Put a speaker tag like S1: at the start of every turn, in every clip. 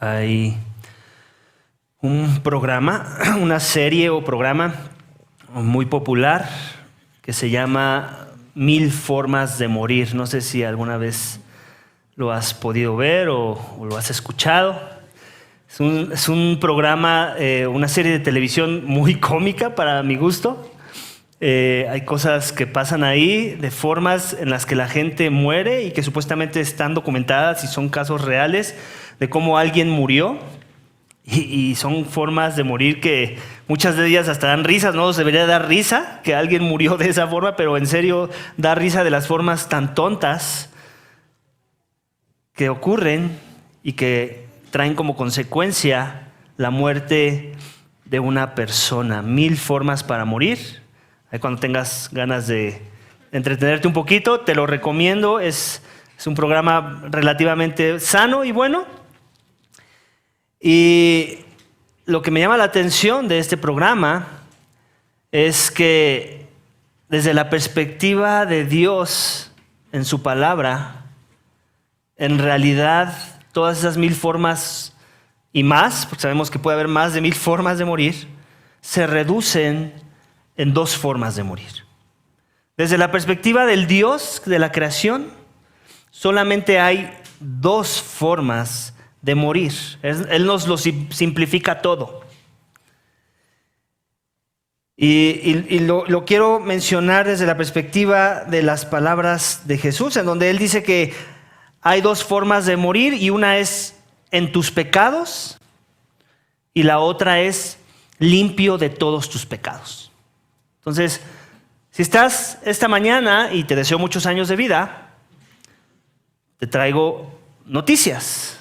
S1: Hay un programa, una serie o programa muy popular que se llama 1000 formas de morir. No sé si alguna vez lo has podido ver o lo has escuchado. Es un programa, una serie de televisión muy cómica para mi gusto. Hay cosas que pasan ahí de formas en las que la gente muere y que supuestamente están documentadas y son casos reales de cómo alguien murió. Y son formas de morir que muchas de ellas hasta dan risas, ¿no? Debería dar risa que alguien murió de esa forma, pero en serio da risa de las formas tan tontas que ocurren y que traen como consecuencia la muerte de una persona. 1000 formas para morir. Ahí cuando tengas ganas de entretenerte un poquito, te lo recomiendo. Es un programa relativamente sano y bueno. Y lo que me llama la atención de este programa es que desde la perspectiva de Dios en su palabra, en realidad todas esas 1000 formas y más, porque sabemos que puede haber más de 1000 formas de morir, se reducen en 2 formas de morir. Desde la perspectiva del Dios de la creación, solamente hay 2 formas de morir. Él nos lo simplifica todo. Y lo quiero mencionar desde la perspectiva de las palabras de Jesús, en donde Él dice que hay 2 formas de morir y una es en tus pecados y la otra es limpio de todos tus pecados. Entonces, si estás esta mañana y te deseo muchos años de vida, te traigo noticias.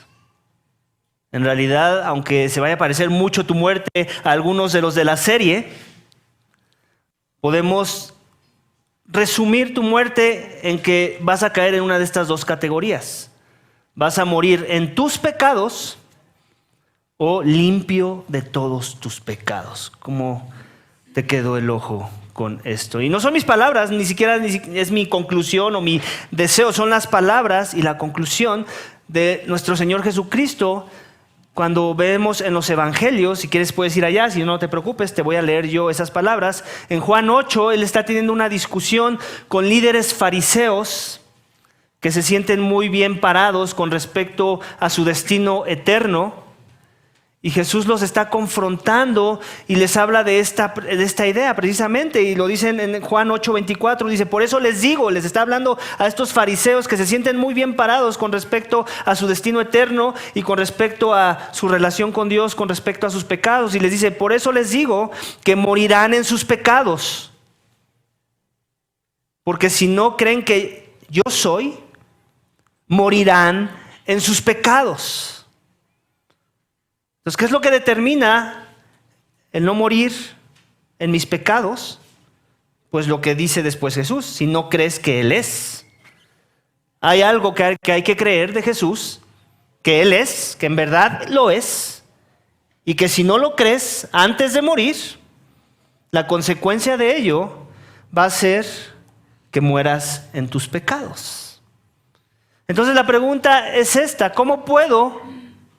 S1: En realidad, aunque se vaya a parecer mucho tu muerte a algunos de los de la serie, podemos resumir tu muerte en que vas a caer en una de estas 2 categorías. Vas a morir en tus pecados o limpio de todos tus pecados. ¿Cómo te quedó el ojo con esto? Y no son mis palabras, ni siquiera es mi conclusión o mi deseo, son las palabras y la conclusión de nuestro Señor Jesucristo. Cuando vemos en los evangelios, si quieres puedes ir allá, si no te preocupes, te voy a leer yo esas palabras. En Juan 8, él está teniendo una discusión con líderes fariseos que se sienten muy bien parados con respecto a su destino eterno. Y Jesús los está confrontando y les habla de esta idea precisamente. Y lo dicen en Juan 8:24, dice, por eso les digo, les está hablando a estos fariseos que se sienten muy bien parados con respecto a su destino eterno y con respecto a su relación con Dios, con respecto a sus pecados. Y les dice, por eso les digo que morirán en sus pecados. Porque si no creen que yo soy, morirán en sus pecados. Entonces, ¿qué es lo que determina el no morir en mis pecados? Pues lo que dice después Jesús, si no crees que Él es. Hay algo que hay que creer de Jesús, que Él es, que en verdad lo es, y que si no lo crees antes de morir, la consecuencia de ello va a ser que mueras en tus pecados. Entonces la pregunta es esta, ¿cómo puedo?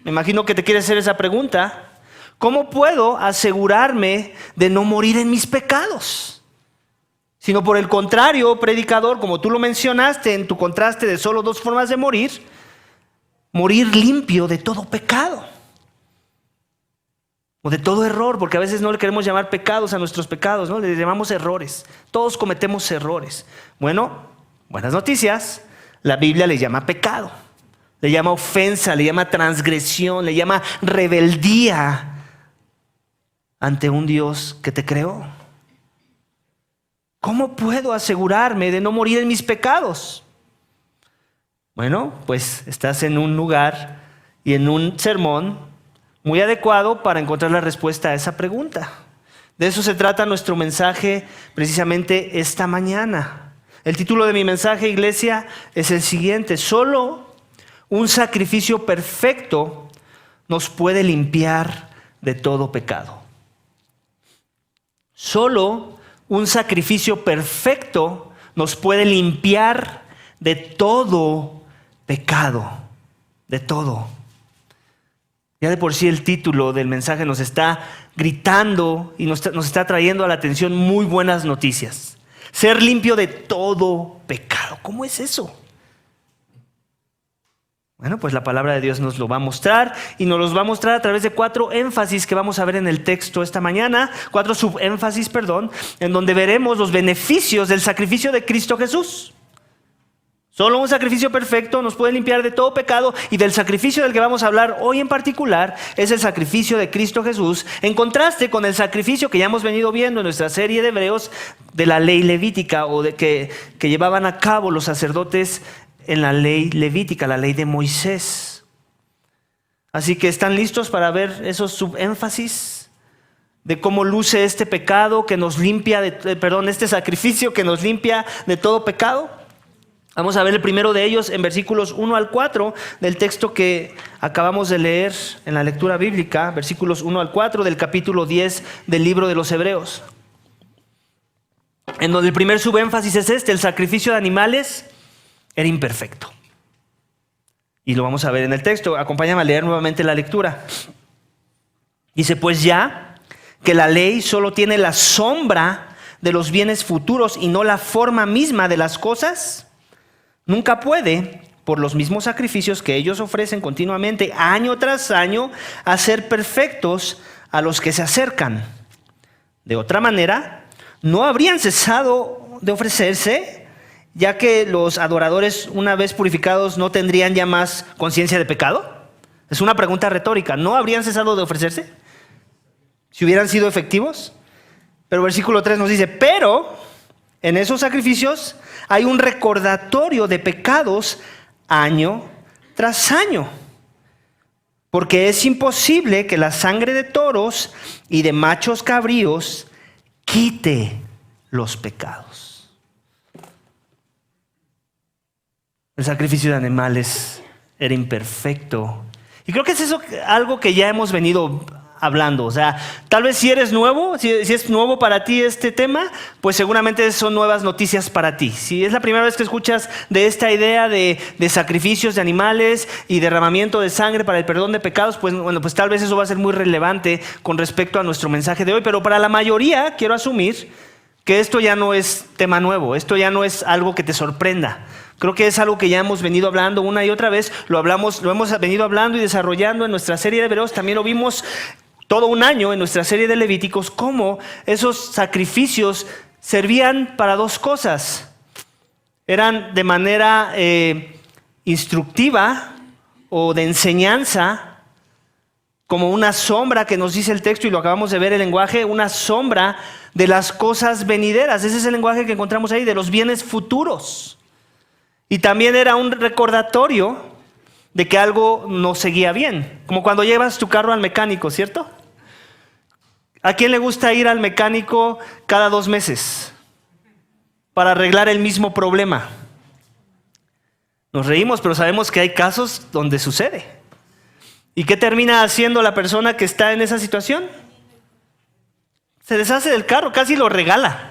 S1: Me imagino que te quieres hacer esa pregunta. ¿Cómo puedo asegurarme de no morir en mis pecados? Sino por el contrario, predicador, como tú lo mencionaste en tu contraste de solo 2 formas de morir limpio de todo pecado. O de todo error, porque a veces no le queremos llamar pecados a nuestros pecados, ¿no? Le llamamos errores. Todos cometemos errores. Bueno, buenas noticias. La Biblia le llama pecado. Le llama ofensa, le llama transgresión, le llama rebeldía ante un Dios que te creó. ¿Cómo puedo asegurarme de no morir en mis pecados? Bueno, pues estás en un lugar y en un sermón muy adecuado para encontrar la respuesta a esa pregunta. De eso se trata nuestro mensaje precisamente esta mañana. El título de mi mensaje, iglesia, es el siguiente: solo un sacrificio perfecto nos puede limpiar de todo pecado. Solo un sacrificio perfecto nos puede limpiar de todo pecado, de todo. Ya de por sí el título del mensaje nos está gritando y nos está trayendo a la atención muy buenas noticias. Ser limpio de todo pecado. ¿Cómo es eso? Bueno, pues la palabra de Dios nos lo va a mostrar y nos los va a mostrar a través de 4 énfasis que vamos a ver en el texto esta mañana, 4 subénfasis, en donde veremos los beneficios del sacrificio de Cristo Jesús. Solo un sacrificio perfecto nos puede limpiar de todo pecado, y del sacrificio del que vamos a hablar hoy en particular es el sacrificio de Cristo Jesús, en contraste con el sacrificio que ya hemos venido viendo en nuestra serie de Hebreos de la ley levítica, o de que llevaban a cabo los sacerdotes en la ley levítica, la ley de Moisés. Así que ¿están listos para ver esos subénfasis de cómo luce este pecado que nos limpia este sacrificio que nos limpia de todo pecado? Vamos a ver el primero de ellos en versículos 1 al 4 del texto que acabamos de leer en la lectura bíblica, versículos 1 al 4 del capítulo 10 del libro de los Hebreos, en donde el primer subénfasis es el sacrificio de animales era imperfecto. Y lo vamos a ver en el texto. Acompáñame a leer nuevamente la lectura. Dice, pues ya que la ley solo tiene la sombra de los bienes futuros y no la forma misma de las cosas, nunca puede, por los mismos sacrificios que ellos ofrecen continuamente, año tras año, hacer perfectos a los que se acercan. De otra manera, no habrían cesado de ofrecerse, ya que los adoradores, una vez purificados, no tendrían ya más conciencia de pecado. Es una pregunta retórica. ¿No habrían cesado de ofrecerse si hubieran sido efectivos? Pero versículo 3 nos dice, pero en esos sacrificios hay un recordatorio de pecados año tras año, porque es imposible que la sangre de toros y de machos cabríos quite los pecados. El sacrificio de animales era imperfecto. Y creo que es eso algo que ya hemos venido hablando. O sea, tal vez si eres nuevo, si es nuevo para ti este tema, pues seguramente son nuevas noticias para ti. Si es la primera vez que escuchas de esta idea de sacrificios de animales y derramamiento de sangre para el perdón de pecados, pues bueno, pues tal vez eso va a ser muy relevante con respecto a nuestro mensaje de hoy. Pero para la mayoría quiero asumir que esto ya no es tema nuevo, esto ya no es algo que te sorprenda. Creo que es algo que ya hemos venido hablando una y otra vez, lo hemos venido hablando y desarrollando en nuestra serie de Hebreos, también lo vimos todo un año en nuestra serie de Levíticos, cómo esos sacrificios servían para 2 cosas. Eran de manera instructiva o de enseñanza, como una sombra que nos dice el texto, y lo acabamos de ver el lenguaje, una sombra de las cosas venideras. Ese es el lenguaje que encontramos ahí, de los bienes futuros. Y también era un recordatorio de que algo no seguía bien. Como cuando llevas tu carro al mecánico, ¿cierto? ¿A quién le gusta ir al mecánico cada 2 meses para arreglar el mismo problema? Nos reímos, pero sabemos que hay casos donde sucede. ¿Y qué termina haciendo la persona que está en esa situación? Se deshace del carro, casi lo regala.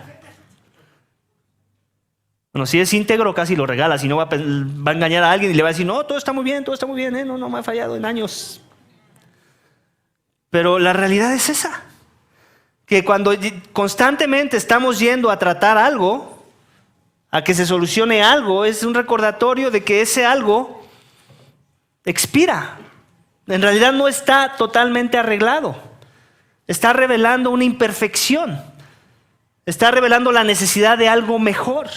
S1: Bueno, si es íntegro, casi lo regala. Si no, va a engañar a alguien y le va a decir, no, todo está muy bien, no me ha fallado en años. Pero la realidad es esa, que cuando constantemente estamos yendo a tratar algo, a que se solucione algo, es un recordatorio de que ese algo expira. En realidad no está totalmente arreglado. Está revelando una imperfección. Está revelando la necesidad de algo mejor.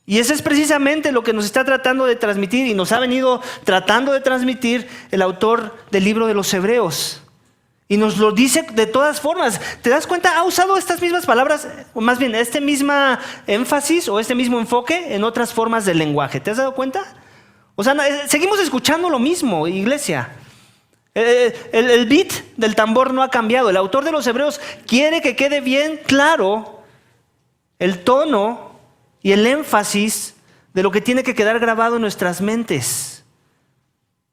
S1: Y eso es precisamente lo que nos está tratando de transmitir y nos ha venido tratando de transmitir el autor del libro de los Hebreos. Y nos lo dice de todas formas. ¿Te das cuenta? Ha usado estas mismas palabras, o más bien este mismo énfasis o este mismo enfoque en otras formas del lenguaje. ¿Te has dado cuenta? O sea, seguimos escuchando lo mismo, iglesia. El beat del tambor no ha cambiado. El autor de los Hebreos quiere que quede bien claro el tono y el énfasis de lo que tiene que quedar grabado en nuestras mentes,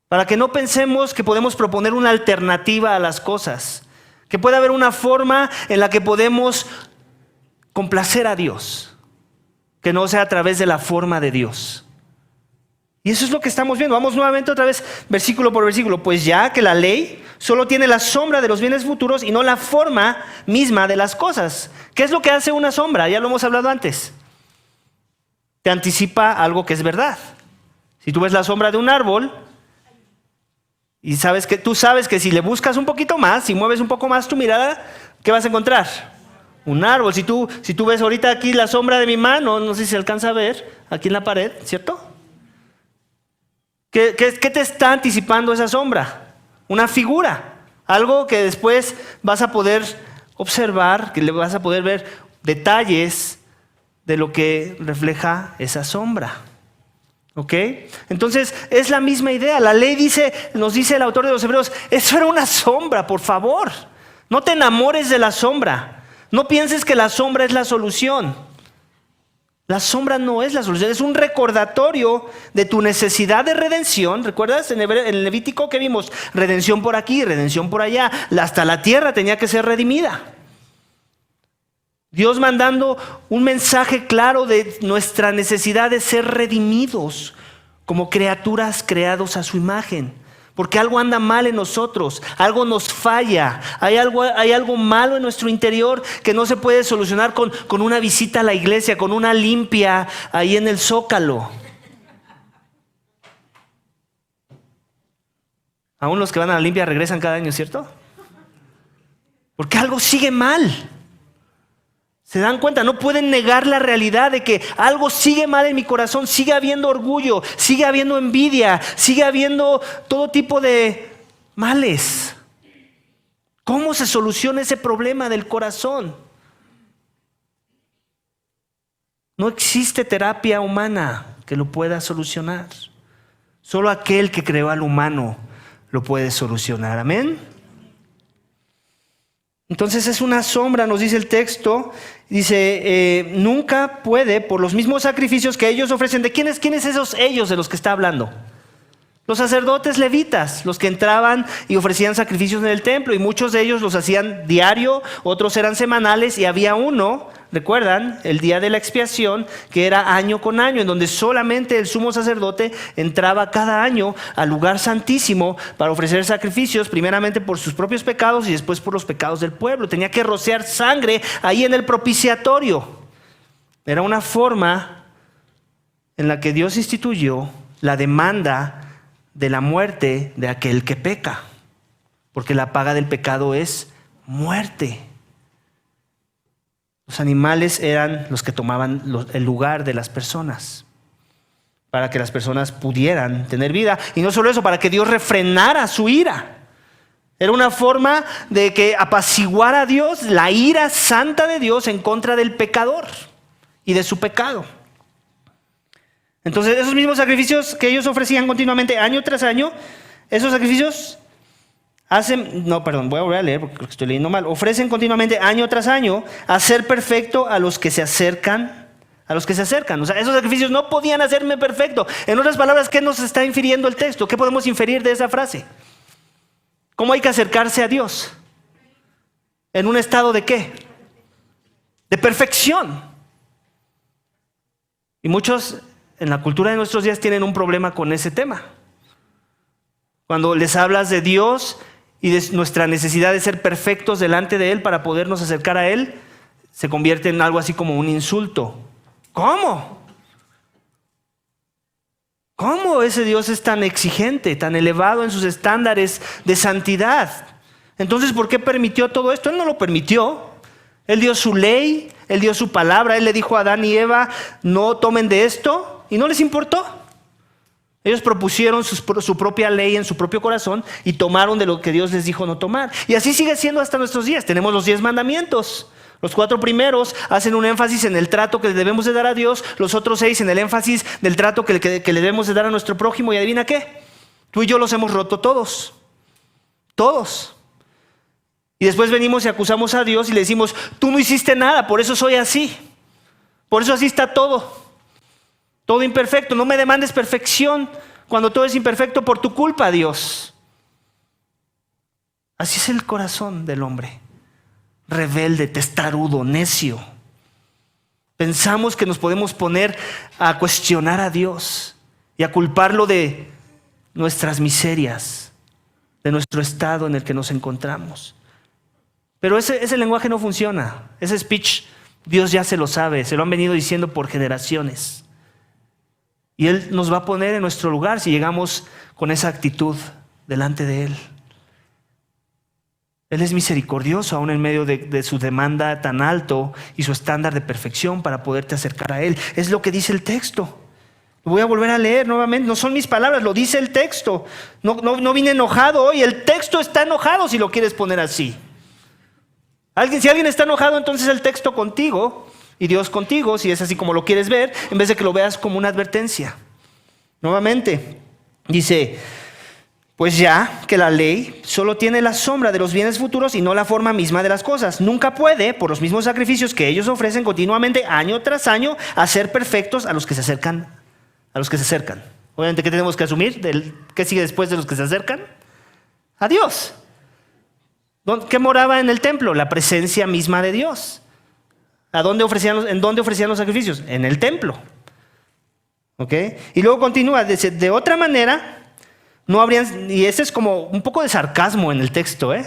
S1: para que no pensemos que podemos proponer una alternativa a las cosas, que puede haber una forma en la que podemos complacer a Dios, que no sea a través de la forma de Dios. Y eso es lo que estamos viendo. Vamos nuevamente otra vez, versículo por versículo. Pues ya que la ley solo tiene la sombra de los bienes futuros y no la forma misma de las cosas. ¿Qué es lo que hace una sombra? Ya lo hemos hablado antes. Te anticipa algo que es verdad. Si tú ves la sombra de un árbol y tú sabes que si le buscas un poquito más, si mueves un poco más tu mirada, ¿qué vas a encontrar? Un árbol. Si tú ves ahorita aquí la sombra de mi mano, no sé si se alcanza a ver, aquí en la pared, ¿cierto? ¿Qué te está anticipando esa sombra? Una figura, algo que después vas a poder observar, que le vas a poder ver detalles de lo que refleja esa sombra. ¿Ok? Entonces es la misma idea. La ley nos dice el autor de los Hebreos, eso era una sombra, por favor. No te enamores de la sombra. No pienses que la sombra es la solución. La sombra no es la solución, es un recordatorio de tu necesidad de redención. ¿Recuerdas en el Levítico que vimos? Redención por aquí, redención por allá. Hasta la tierra tenía que ser redimida. Dios mandando un mensaje claro de nuestra necesidad de ser redimidos como criaturas creados a su imagen. Porque algo anda mal en nosotros, algo nos falla, hay algo malo en nuestro interior que no se puede solucionar con una visita a la iglesia, con una limpia ahí en el Zócalo. Aún los que van a la limpia regresan cada año, ¿cierto? Porque algo sigue mal. ¿Se dan cuenta? No pueden negar la realidad de que algo sigue mal en mi corazón. Sigue habiendo orgullo, sigue habiendo envidia, sigue habiendo todo tipo de males. ¿Cómo se soluciona ese problema del corazón? No existe terapia humana que lo pueda solucionar. Solo aquel que creó al humano lo puede solucionar. ¿Amén? Entonces es una sombra, nos dice el texto. Dice, nunca puede, por los mismos sacrificios que ellos ofrecen. ¿De quiénes esos ellos de los que está hablando? Los sacerdotes levitas, los que entraban y ofrecían sacrificios en el templo, y muchos de ellos los hacían diario, otros eran semanales, y había uno, ¿recuerdan? El día de la expiación, que era año con año, en donde solamente el sumo sacerdote entraba cada año al lugar santísimo para ofrecer sacrificios, primeramente por sus propios pecados y después por los pecados del pueblo. Tenía que rociar sangre ahí en el propiciatorio. Era una forma en la que Dios instituyó la demanda de la muerte de aquel que peca, porque la paga del pecado es muerte. Los animales eran los que tomaban el lugar de las personas, para que las personas pudieran tener vida. Y no solo eso, para que Dios refrenara su ira. Era una forma de que apaciguara a Dios la ira santa de Dios en contra del pecador y de su pecado. Entonces, esos mismos sacrificios que ellos ofrecían continuamente, año tras año, esos sacrificios voy a volver a leer porque creo que estoy leyendo mal. Ofrecen continuamente, año tras año, a ser perfecto a los que se acercan. O sea, esos sacrificios no podían hacerme perfecto. En otras palabras, ¿qué nos está infiriendo el texto? ¿Qué podemos inferir de esa frase? ¿Cómo hay que acercarse a Dios? ¿En un estado de qué? De perfección. Y muchos en la cultura de nuestros días tienen un problema con ese tema. Cuando les hablas de Dios y de nuestra necesidad de ser perfectos delante de Él para podernos acercar a Él, se convierte en algo así como un insulto. ¿Cómo? ¿Cómo ese Dios es tan exigente, tan elevado en sus estándares de santidad? Entonces, ¿por qué permitió todo esto? Él no lo permitió. Él dio su ley, Él dio su palabra. Él le dijo a Adán y Eva, no tomen de esto, y no les importó. Ellos propusieron su propia ley en su propio corazón y tomaron de lo que Dios les dijo no tomar. Y así sigue siendo hasta nuestros días. Tenemos los 10 mandamientos. Los 4 primeros hacen un énfasis en el trato que le debemos de dar a Dios. Los otros 6 en el énfasis del trato que le debemos de dar a nuestro prójimo. ¿Y adivina qué? Tú y yo los hemos roto todos. Todos. Y después venimos y acusamos a Dios y le decimos, tú no hiciste nada, por eso soy así. Por eso así está todo. Todo imperfecto. No me demandes perfección cuando todo es imperfecto por tu culpa, Dios. Así es el corazón del hombre. Rebelde, testarudo, necio. Pensamos que nos podemos poner a cuestionar a Dios y a culparlo de nuestras miserias, de nuestro estado en el que nos encontramos. Pero ese lenguaje no funciona. Ese speech, Dios ya se lo sabe, se lo han venido diciendo por generaciones. Y Él nos va a poner en nuestro lugar si llegamos con esa actitud delante de Él. Él es misericordioso aún en medio de su demanda tan alto y su estándar de perfección para poderte acercar a Él. Es lo que dice el texto. Lo voy a volver a leer nuevamente. No son mis palabras, lo dice el texto. No vine enojado hoy. El texto está enojado si lo quieres poner así. Si alguien está enojado, entonces el texto contigo y Dios contigo, si es así como lo quieres ver, en vez de que lo veas como una advertencia. Nuevamente, dice, pues ya que la ley solo tiene la sombra de los bienes futuros y no la forma misma de las cosas. Nunca puede, por los mismos sacrificios que ellos ofrecen continuamente, año tras año, hacer perfectos a los que se acercan. Obviamente, ¿qué tenemos que asumir? ¿Qué sigue después de los que se acercan? A Dios. ¿Qué moraba en el templo? La presencia misma de Dios. ¿En dónde ofrecían los sacrificios? En el templo. ¿Ok? Y luego continúa, dice, de otra manera, no habrían, y ese es como un poco de sarcasmo en el texto, ¿eh?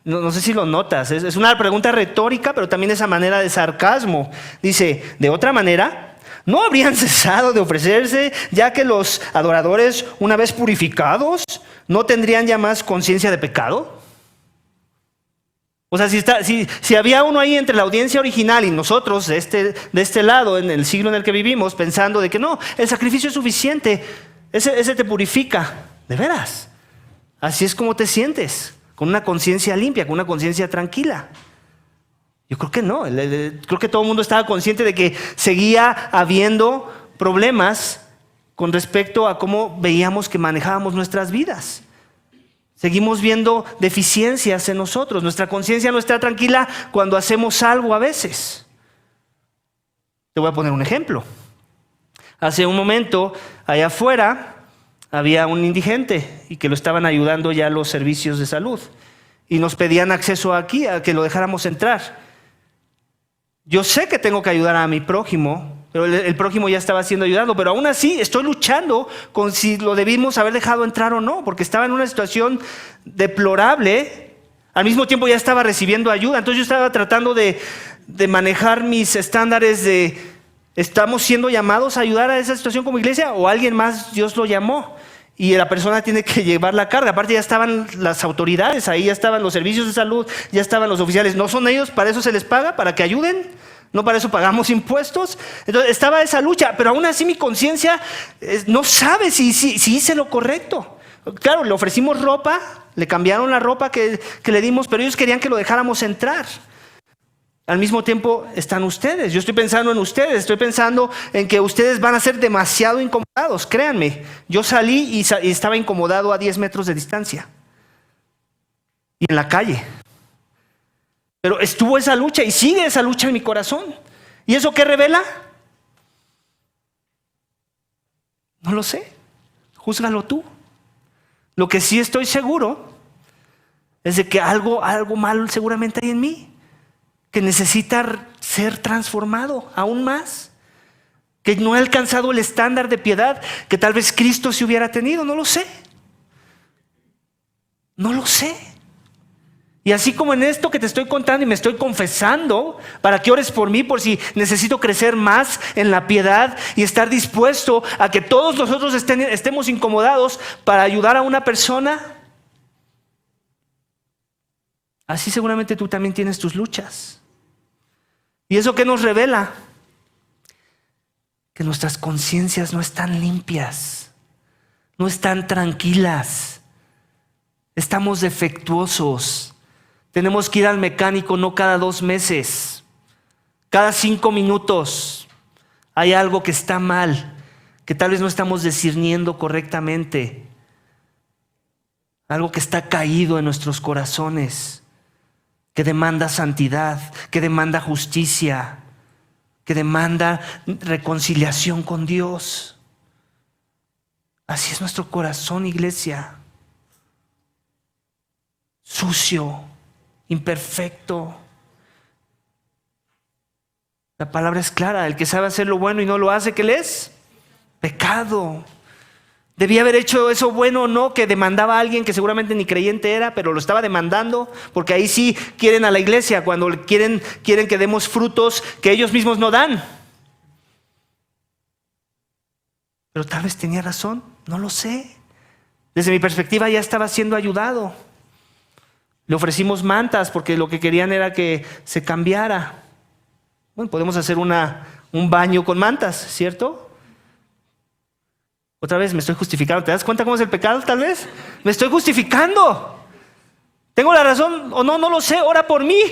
S1: No sé si lo notas, es una pregunta retórica, pero también esa manera de sarcasmo. Dice, de otra manera, ¿no habrían cesado de ofrecerse, ya que los adoradores, una vez purificados, no tendrían ya más conciencia de pecado? O sea, si había uno ahí entre la audiencia original y nosotros de este lado, en el siglo en el que vivimos, pensando de que no, el sacrificio es suficiente, ese te purifica, ¿de veras? Así es como te sientes, con una conciencia limpia, con una conciencia tranquila. Yo creo que no, creo que todo el mundo estaba consciente de que seguía habiendo problemas con respecto a cómo veíamos que manejábamos nuestras vidas. Seguimos viendo deficiencias en nosotros. Nuestra conciencia no está tranquila cuando hacemos algo a veces. Te voy a poner un ejemplo. Hace un momento, allá afuera, había un indigente y que lo estaban ayudando ya los servicios de salud. Y nos pedían acceso aquí, a que lo dejáramos entrar. Yo sé que tengo que ayudar a mi prójimo, pero el prójimo ya estaba siendo ayudado, pero aún así estoy luchando con si lo debimos haber dejado entrar o no, porque estaba en una situación deplorable, al mismo tiempo ya estaba recibiendo ayuda, entonces yo estaba tratando de manejar mis estándares de, ¿estamos siendo llamados a ayudar a esa situación como iglesia o alguien más Dios lo llamó? Y la persona tiene que llevar la carga. Aparte ya estaban las autoridades, ahí ya estaban los servicios de salud, ya estaban los oficiales. ¿No son ellos? ¿Para eso se les paga? ¿Para que ayuden? ¿No para eso pagamos impuestos? Entonces estaba esa lucha, pero aún así mi conciencia no sabe si hice lo correcto. Claro, le ofrecimos ropa, le cambiaron la ropa que le dimos, pero ellos querían que lo dejáramos entrar. Al mismo tiempo están ustedes. Yo estoy pensando en ustedes. Estoy pensando en que ustedes van a ser demasiado incomodados. Créanme, yo salí y estaba incomodado a 10 metros de distancia. Y en la calle. Pero estuvo esa lucha y sigue esa lucha en mi corazón. ¿Y eso qué revela? No lo sé. Júzgalo tú. Lo que sí estoy seguro es de que algo malo seguramente hay en mí, que necesita ser transformado aún más, que no he alcanzado el estándar de piedad que tal vez Cristo se hubiera tenido. No lo sé. No lo sé. Y así como en esto que te estoy contando y me estoy confesando para que ores por mí, por si necesito crecer más en la piedad y estar dispuesto a que todos nosotros estemos incomodados para ayudar a una persona, así seguramente tú también tienes tus luchas. ¿Y eso qué nos revela? Que nuestras conciencias no están limpias, no están tranquilas, estamos defectuosos. Tenemos que ir al mecánico no cada 2 meses, cada 5 minutos. Hay algo que está mal, que tal vez no estamos discerniendo correctamente. Algo que está caído en nuestros corazones, que demanda santidad, que demanda justicia, que demanda reconciliación con Dios. Así es nuestro corazón, iglesia. Sucio, imperfecto. La palabra es clara: el que sabe hacer lo bueno y no lo hace, ¿qué le es? Pecado. Debía haber hecho eso bueno o no, que demandaba a alguien que seguramente ni creyente era, pero lo estaba demandando, porque ahí sí quieren a la iglesia, cuando quieren que demos frutos que ellos mismos no dan. Pero tal vez tenía razón, no lo sé. Desde mi perspectiva ya estaba siendo ayudado. Le ofrecimos mantas porque lo que querían era que se cambiara. Bueno, podemos hacer un baño con mantas, ¿cierto? Otra vez me estoy justificando. ¿Te das cuenta cómo es el pecado tal vez? Me estoy justificando. ¿Tengo la razón o no? No lo sé. Ora por mí.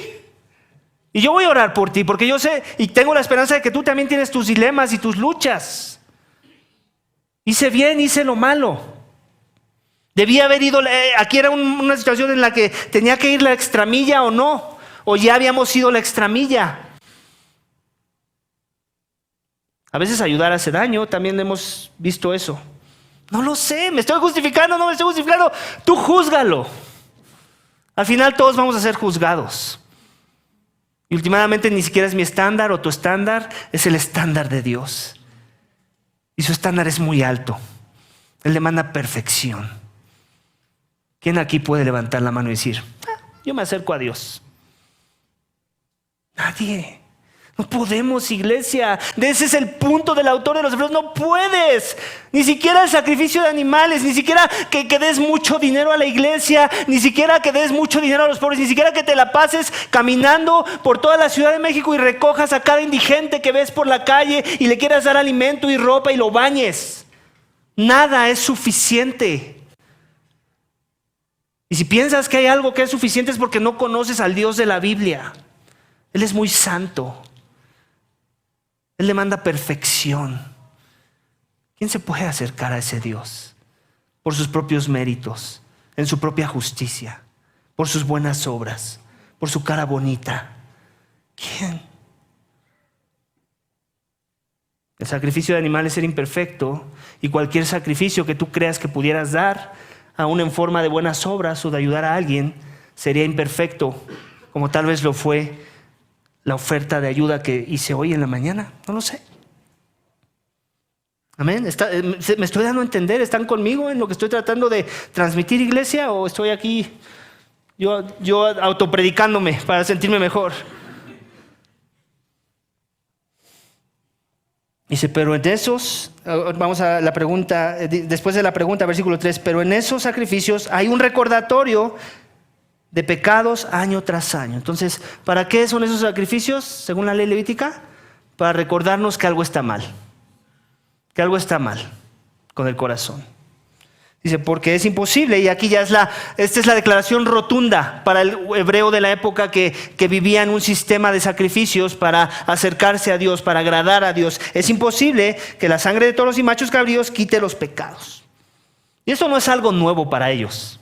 S1: Y yo voy a orar por ti porque yo sé y tengo la esperanza de que tú también tienes tus dilemas y tus luchas. Hice bien, hice lo malo. Debía haber ido, aquí era una situación en la que tenía que ir la extramilla o no. O ya habíamos ido la extramilla. A veces ayudar hace daño, también hemos visto eso. No lo sé, me estoy justificando, no me estoy justificando. Tú júzgalo. Al final todos vamos a ser juzgados. Y últimamente ni siquiera es mi estándar o tu estándar, es el estándar de Dios. Y su estándar es muy alto. Él demanda perfección. ¿Quién aquí puede levantar la mano y decir, yo me acerco a Dios? Nadie. No podemos, iglesia. Ese es el punto del autor de los Hebreos. No puedes. Ni siquiera el sacrificio de animales, ni siquiera que des mucho dinero a la iglesia, ni siquiera que des mucho dinero a los pobres, ni siquiera que te la pases caminando por toda la Ciudad de México y recojas a cada indigente que ves por la calle y le quieras dar alimento y ropa y lo bañes. Nada es suficiente. Y si piensas que hay algo que es suficiente es porque no conoces al Dios de la Biblia. Él es muy santo. Él demanda perfección. ¿Quién se puede acercar a ese Dios? Por sus propios méritos, en su propia justicia, por sus buenas obras, por su cara bonita. ¿Quién? El sacrificio de animales era imperfecto y cualquier sacrificio que tú creas que pudieras dar, aún en forma de buenas obras o de ayudar a alguien, sería imperfecto, como tal vez lo fue la oferta de ayuda que hice hoy en la mañana. No lo sé. Amén. ¿Me estoy dando a entender? ¿Están conmigo en lo que estoy tratando de transmitir, iglesia? ¿O estoy aquí yo autopredicándome para sentirme mejor? Dice, pero en esos, vamos a la pregunta, después de la pregunta, versículo 3, pero en esos sacrificios hay un recordatorio de pecados año tras año. Entonces, ¿para qué son esos sacrificios según la ley levítica? Para recordarnos que algo está mal. Que algo está mal con el corazón. Dice, porque es imposible, y aquí ya esta es la declaración rotunda para el hebreo de la época que vivía en un sistema de sacrificios para acercarse a Dios, para agradar a Dios. Es imposible que la sangre de toros y machos cabríos quite los pecados. Y esto no es algo nuevo para ellos.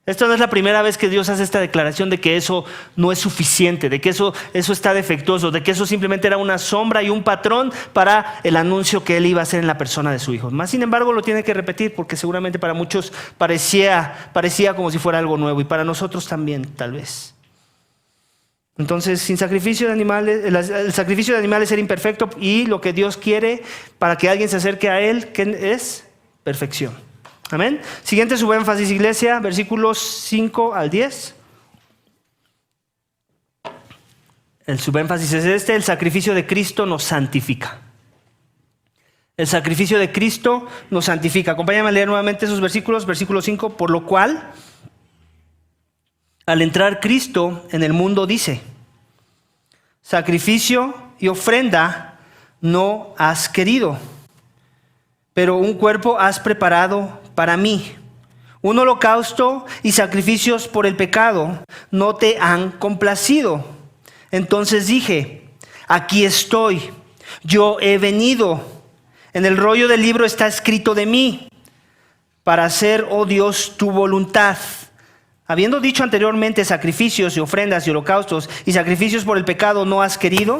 S1: Esto no es la primera vez que Dios hace esta declaración de que eso no es suficiente, de que eso está defectuoso, de que eso simplemente era una sombra y un patrón para el anuncio que Él iba a hacer en la persona de su Hijo. Más sin embargo lo tiene que repetir porque seguramente para muchos parecía como si fuera algo nuevo y para nosotros también tal vez. Entonces, sin sacrificio de animales, el sacrificio de animales era imperfecto y lo que Dios quiere para que alguien se acerque a Él, ¿qué es? Perfección. Amén. Siguiente subénfasis, iglesia, versículos 5 al 10. El subénfasis es el sacrificio de Cristo nos santifica. El sacrificio de Cristo nos santifica. Acompáñame a leer nuevamente esos versículos. Versículo 5, por lo cual, al entrar Cristo en el mundo dice, sacrificio y ofrenda no has querido, pero un cuerpo has preparado para mí. Un holocausto y sacrificios por el pecado no te han complacido. Entonces dije, aquí estoy, yo he venido. En el rollo del libro está escrito de mí, para hacer, oh Dios, tu voluntad. Habiendo dicho anteriormente sacrificios y ofrendas y holocaustos y sacrificios por el pecado no has querido,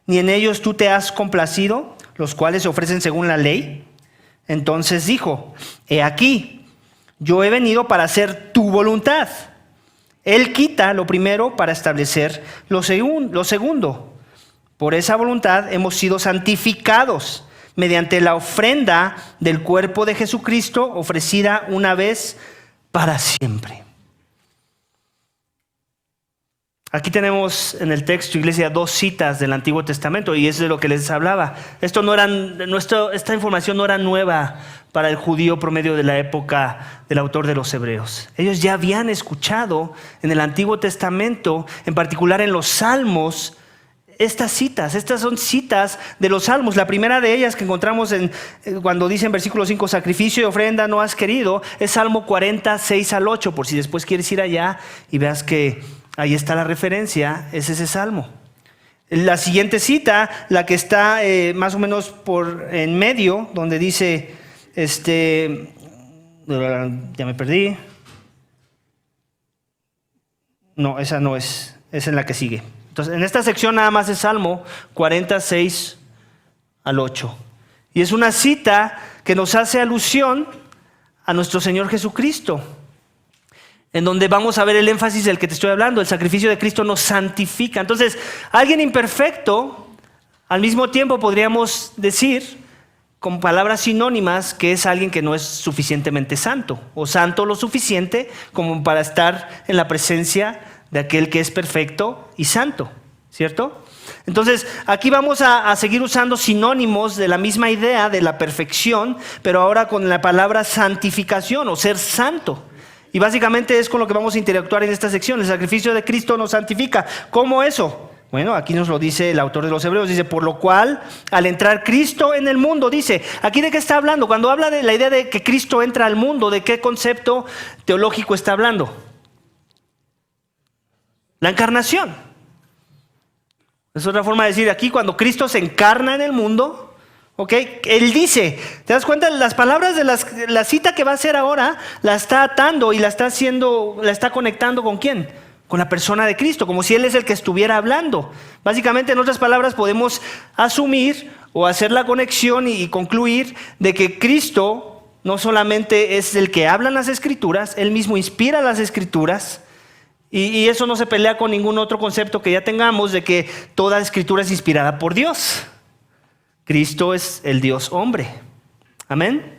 S1: ni en ellos tú te has complacido, los cuales se ofrecen según la ley. Entonces dijo, he aquí, yo he venido para hacer tu voluntad. Él quita lo primero para establecer lo segundo. Por esa voluntad hemos sido santificados mediante la ofrenda del cuerpo de Jesucristo ofrecida una vez para siempre. Aquí tenemos en el texto, iglesia, 2 citas del Antiguo Testamento y es de lo que les hablaba. Esta información no era nueva para el judío promedio de la época del autor de los Hebreos. Ellos ya habían escuchado en el Antiguo Testamento, en particular en los Salmos, estas citas. Estas son citas de los Salmos. La primera de ellas que encontramos cuando dice en versículo 5, sacrificio y ofrenda no has querido, es Salmo 46 al 8, por si después quieres ir allá y veas que ahí está la referencia, es ese salmo. La siguiente cita, la que está más o menos por en medio, donde dice, ya me perdí. No, esa no es en la que sigue. Entonces, en esta sección nada más es Salmo 46 al 8. Y es una cita que nos hace alusión a nuestro Señor Jesucristo, en donde vamos a ver el énfasis del que te estoy hablando. El sacrificio de Cristo nos santifica. Entonces, alguien imperfecto, al mismo tiempo podríamos decir, con palabras sinónimas, que es alguien que no es suficientemente santo, o santo lo suficiente como para estar en la presencia de aquel que es perfecto y santo, ¿cierto? Entonces, aquí vamos a seguir usando sinónimos de la misma idea de la perfección, pero ahora con la palabra santificación o ser santo. Y básicamente es con lo que vamos a interactuar en esta sección. El sacrificio de Cristo nos santifica. ¿Cómo eso? Bueno, aquí nos lo dice el autor de los Hebreos. Dice, por lo cual, al entrar Cristo en el mundo, dice, ¿aquí de qué está hablando? Cuando habla de la idea de que Cristo entra al mundo, ¿de qué concepto teológico está hablando? La encarnación. Es otra forma de decir aquí, cuando Cristo se encarna en el mundo, ¿ok? Él dice, ¿te das cuenta? Las palabras de la cita que va a hacer ahora, la está atando y la está conectando ¿con quién? Con la persona de Cristo, como si Él es el que estuviera hablando. Básicamente, en otras palabras, podemos asumir o hacer la conexión y concluir de que Cristo no solamente es el que habla en las Escrituras, Él mismo inspira las Escrituras, y eso no se pelea con ningún otro concepto que ya tengamos de que toda Escritura es inspirada por Dios. Cristo es el Dios hombre. Amén.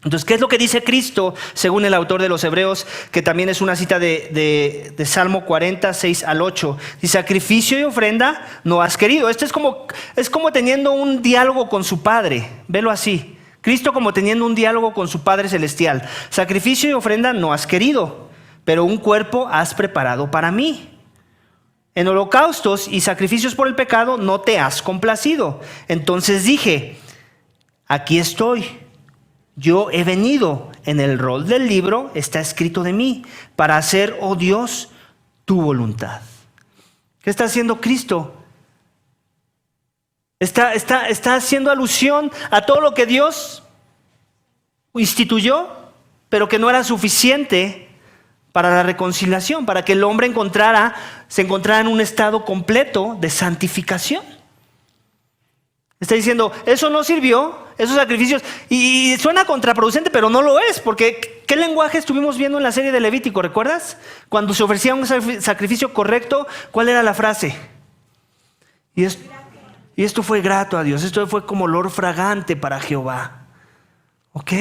S1: Entonces, ¿qué es lo que dice Cristo según el autor de los Hebreos? Que también es una cita de Salmo 46 al 8. Dice, sacrificio y ofrenda no has querido. Esto es como teniendo un diálogo con su Padre. Velo así. Cristo como teniendo un diálogo con su Padre Celestial. Sacrificio y ofrenda no has querido, pero un cuerpo has preparado para mí. En holocaustos y sacrificios por el pecado no te has complacido. Entonces dije, aquí estoy. Yo he venido. En el rol del libro está escrito de mí, para hacer, oh Dios, tu voluntad. ¿Qué está haciendo Cristo? Está haciendo alusión a todo lo que Dios instituyó, pero que no era suficiente para la reconciliación, para que el hombre se encontrara en un estado completo de santificación. Está diciendo, eso no sirvió, esos sacrificios, y suena contraproducente, pero no lo es, porque ¿qué lenguaje estuvimos viendo en la serie de Levítico? ¿Recuerdas? Cuando se ofrecía un sacrificio correcto, ¿cuál era la frase? Y esto fue grato a Dios, esto fue como olor fragante para Jehová. ¿Ok?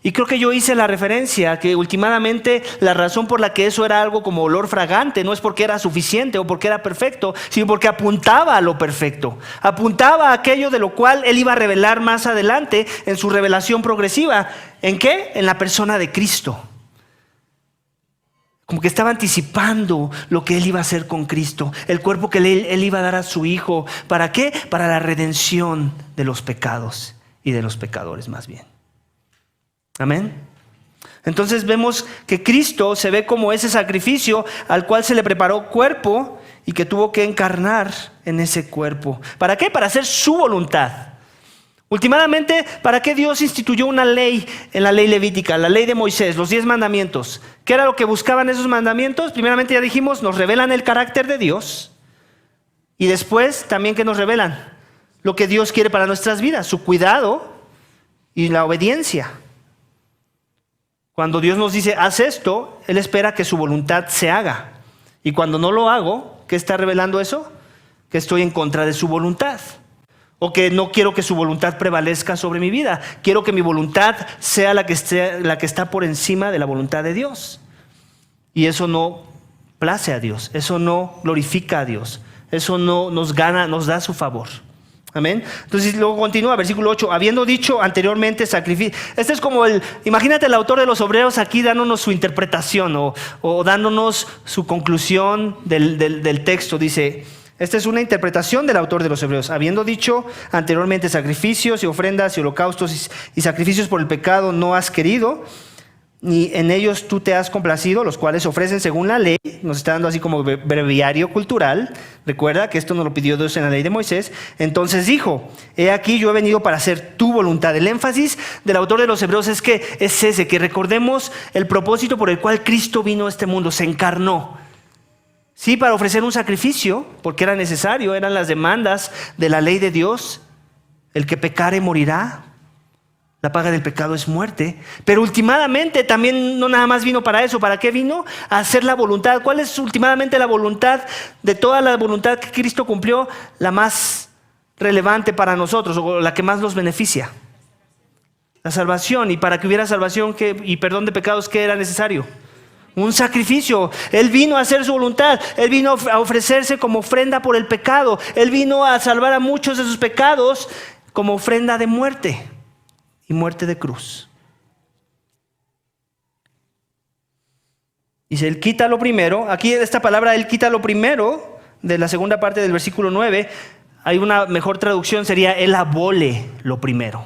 S1: Y creo que yo hice la referencia que últimamente la razón por la que eso era algo como olor fragante no es porque era suficiente o porque era perfecto, sino porque apuntaba a lo perfecto, apuntaba a aquello de lo cual Él iba a revelar más adelante en su revelación progresiva. ¿En qué? En la persona de Cristo. Como que estaba anticipando lo que Él iba a hacer con Cristo, el cuerpo que Él iba a dar a su Hijo. ¿Para qué? Para la redención de los pecados y de los pecadores más bien. Amén. Entonces vemos que Cristo se ve como ese sacrificio al cual se le preparó cuerpo y que tuvo que encarnar en ese cuerpo. ¿Para qué? Para hacer su voluntad. Últimamente, ¿para qué Dios instituyó una ley en la ley levítica, la ley de Moisés, los 10 mandamientos? ¿Qué era lo que buscaban esos mandamientos? Primeramente ya dijimos, nos revelan el carácter de Dios y después también que nos revelan lo que Dios quiere para nuestras vidas, su cuidado y la obediencia. Cuando Dios nos dice, haz esto, Él espera que su voluntad se haga. Y cuando no lo hago, ¿qué está revelando eso? Que estoy en contra de su voluntad. O que no quiero que su voluntad prevalezca sobre mi vida. Quiero que mi voluntad sea la que está por encima de la voluntad de Dios. Y eso no place a Dios. Eso no glorifica a Dios. Eso no nos da su favor. Amén. Entonces luego continúa, versículo 8. Habiendo dicho anteriormente sacrificio. Este es como imagínate el autor de los Hebreos aquí dándonos su interpretación o dándonos su conclusión del texto. Dice, esta es una interpretación del autor de los Hebreos. Habiendo dicho anteriormente sacrificios y ofrendas y holocaustos y sacrificios por el pecado no has querido, ni en ellos tú te has complacido, los cuales se ofrecen según la ley. Nos está dando así como breviario cultural. Recuerda que esto nos lo pidió Dios en la ley de Moisés. Entonces dijo, he aquí yo he venido para hacer tu voluntad. El énfasis del autor de los Hebreos es ese, que recordemos el propósito por el cual Cristo vino a este mundo, se encarnó. Sí, para ofrecer un sacrificio, porque era necesario, eran las demandas de la ley de Dios. El que pecare morirá. La paga del pecado es muerte. Pero últimamente también no nada más vino para eso. ¿Para qué vino? A hacer la voluntad. ¿Cuál es últimamente la voluntad? De toda la voluntad que Cristo cumplió, la más relevante para nosotros o la que más nos beneficia. La salvación. Y para que hubiera salvación y perdón de pecados, ¿qué era necesario? Un sacrificio. Él vino a hacer su voluntad. Él vino a ofrecerse como ofrenda por el pecado. Él vino a salvar a muchos de sus pecados como ofrenda de muerte. Y muerte de cruz. Dice, Él quita lo primero. Aquí esta palabra, Él quita lo primero, de la segunda parte del versículo 9, hay una mejor traducción, sería Él abole lo primero.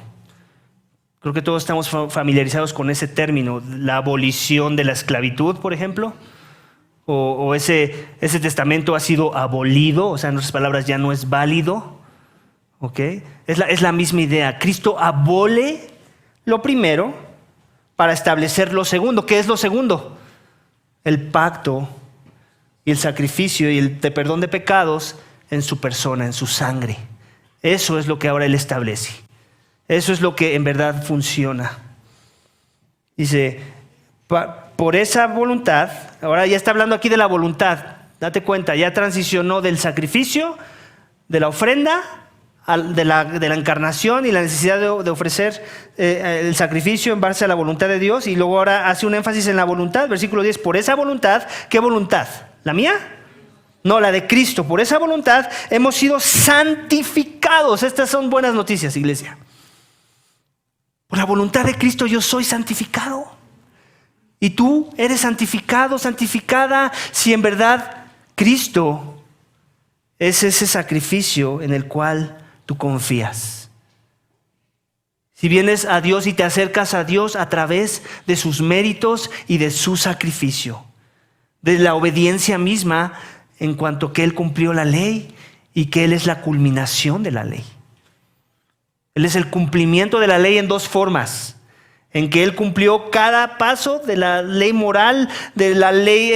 S1: Creo que todos estamos familiarizados con ese término, la abolición de la esclavitud, por ejemplo. O ese testamento ha sido abolido, o sea, en otras palabras, ya no es válido. ¿Okay? Es la misma idea. Cristo abole lo primero para establecer lo segundo. ¿Qué es lo segundo? El pacto y el sacrificio y el perdón de pecados en su persona, en su sangre. Eso es lo que ahora Él establece. Eso es lo que en verdad funciona. Dice, por esa voluntad, ahora ya está hablando aquí de la voluntad. Date cuenta, ya transicionó del sacrificio, de la ofrenda, de la encarnación y la necesidad de ofrecer el sacrificio en base a la voluntad de Dios, y luego ahora hace un énfasis en la voluntad, versículo 10, por esa voluntad, ¿qué voluntad? ¿La mía? No, la de Cristo. Por esa voluntad hemos sido santificados. Estas son buenas noticias, iglesia. Por la voluntad de Cristo yo soy santificado. Y tú eres santificado, santificada, si en verdad Cristo es ese sacrificio en el cual tú confías. Si vienes a Dios y te acercas a Dios a través de sus méritos y de su sacrificio, de la obediencia misma en cuanto que Él cumplió la ley y que Él es la culminación de la ley. Él es el cumplimiento de la ley en dos formas. En que Él cumplió cada paso de la ley moral, de la ley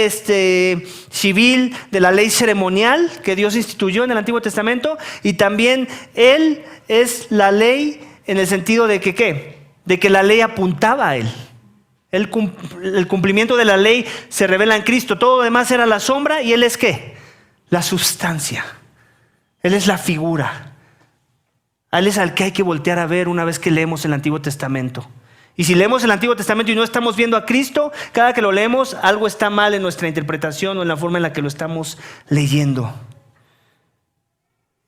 S1: civil, de la ley ceremonial que Dios instituyó en el Antiguo Testamento. Y también Él es la ley en el sentido de que ¿qué? De que la ley apuntaba a Él. El cumplimiento de la ley se revela en Cristo. Todo lo demás era la sombra y Él es ¿qué? La sustancia. Él es la figura. Él es al que hay que voltear a ver una vez que leemos el Antiguo Testamento. Y si leemos el Antiguo Testamento y no estamos viendo a Cristo, cada que lo leemos, algo está mal en nuestra interpretación o en la forma en la que lo estamos leyendo.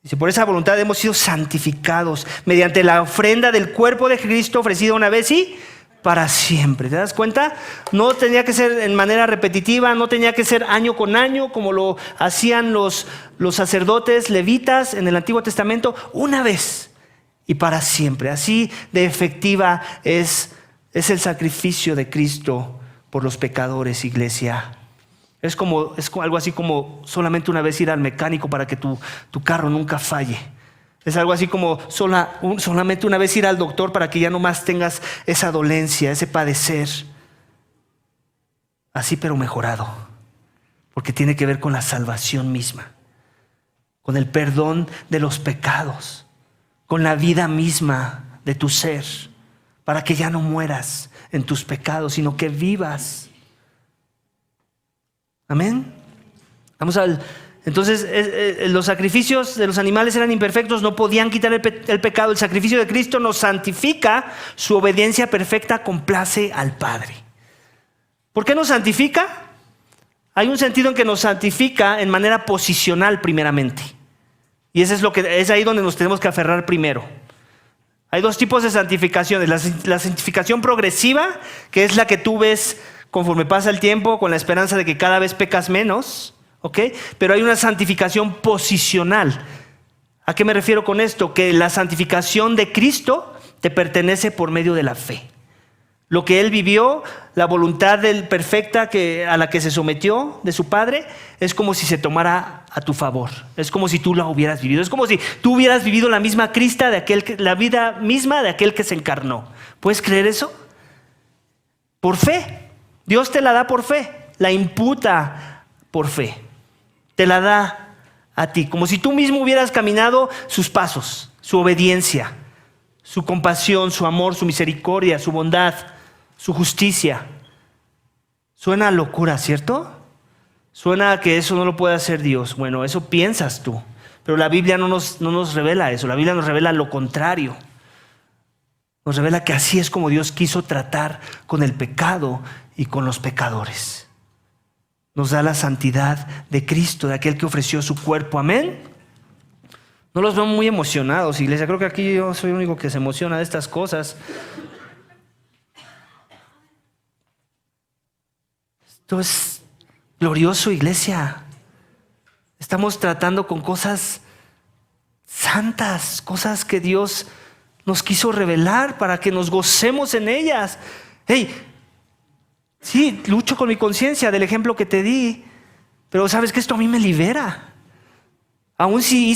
S1: Dice, por esa voluntad hemos sido santificados mediante la ofrenda del cuerpo de Cristo ofrecida una vez y para siempre. ¿Te das cuenta? No tenía que ser en manera repetitiva, no tenía que ser año con año como lo hacían los sacerdotes levitas en el Antiguo Testamento, una vez y para siempre. Así de efectiva es el sacrificio de Cristo por los pecadores, iglesia. Es algo así como solamente una vez ir al mecánico para que tu carro nunca falle. Es algo así como solamente una vez ir al doctor para que ya no más tengas esa dolencia, ese padecer. Así pero mejorado. Porque tiene que ver con la salvación misma. Con el perdón de los pecados. Con la vida misma de tu ser, para que ya no mueras en tus pecados, sino que vivas. Amén. Vamos al Entonces, los sacrificios de los animales eran imperfectos, no podían quitar el pecado. El sacrificio de Cristo nos santifica, su obediencia perfecta complace al Padre. ¿Por qué nos santifica? Hay un sentido en que nos santifica en manera posicional primeramente. Y es ahí donde nos tenemos que aferrar primero. Hay dos tipos de santificaciones. La santificación progresiva, que es la que tú ves conforme pasa el tiempo, con la esperanza de que cada vez pecas menos. ¿Okay? Pero hay una santificación posicional. ¿A qué me refiero con esto? Que la santificación de Cristo te pertenece por medio de la fe. Lo que Él vivió, la voluntad perfecta a la que se sometió de su Padre, es como si se tomara a tu favor. Es como si tú la hubieras vivido. Es como si tú hubieras vivido la misma Cristo la vida misma de aquel que se encarnó. ¿Puedes creer eso? Por fe. Dios te la da por fe. La imputa por fe. Te la da a ti, como si tú mismo hubieras caminado sus pasos, su obediencia, su compasión, su amor, su misericordia, su bondad, su justicia. Suena a locura, ¿cierto? Suena a que eso no lo puede hacer Dios. Bueno, eso piensas tú, pero la Biblia no nos revela eso. La Biblia nos revela lo contrario. Nos revela que así es como Dios quiso tratar con el pecado y con los pecadores. Nos da la santidad de Cristo, de aquel que ofreció su cuerpo. Amén. No los veo muy emocionados, iglesia. Creo que aquí yo soy el único que se emociona de estas cosas. Esto es glorioso, iglesia. Estamos tratando con cosas santas, cosas que Dios nos quiso revelar para que nos gocemos en ellas. Hey, sí, lucho con mi conciencia del ejemplo que te di, pero sabes que esto a mí me libera. Aún si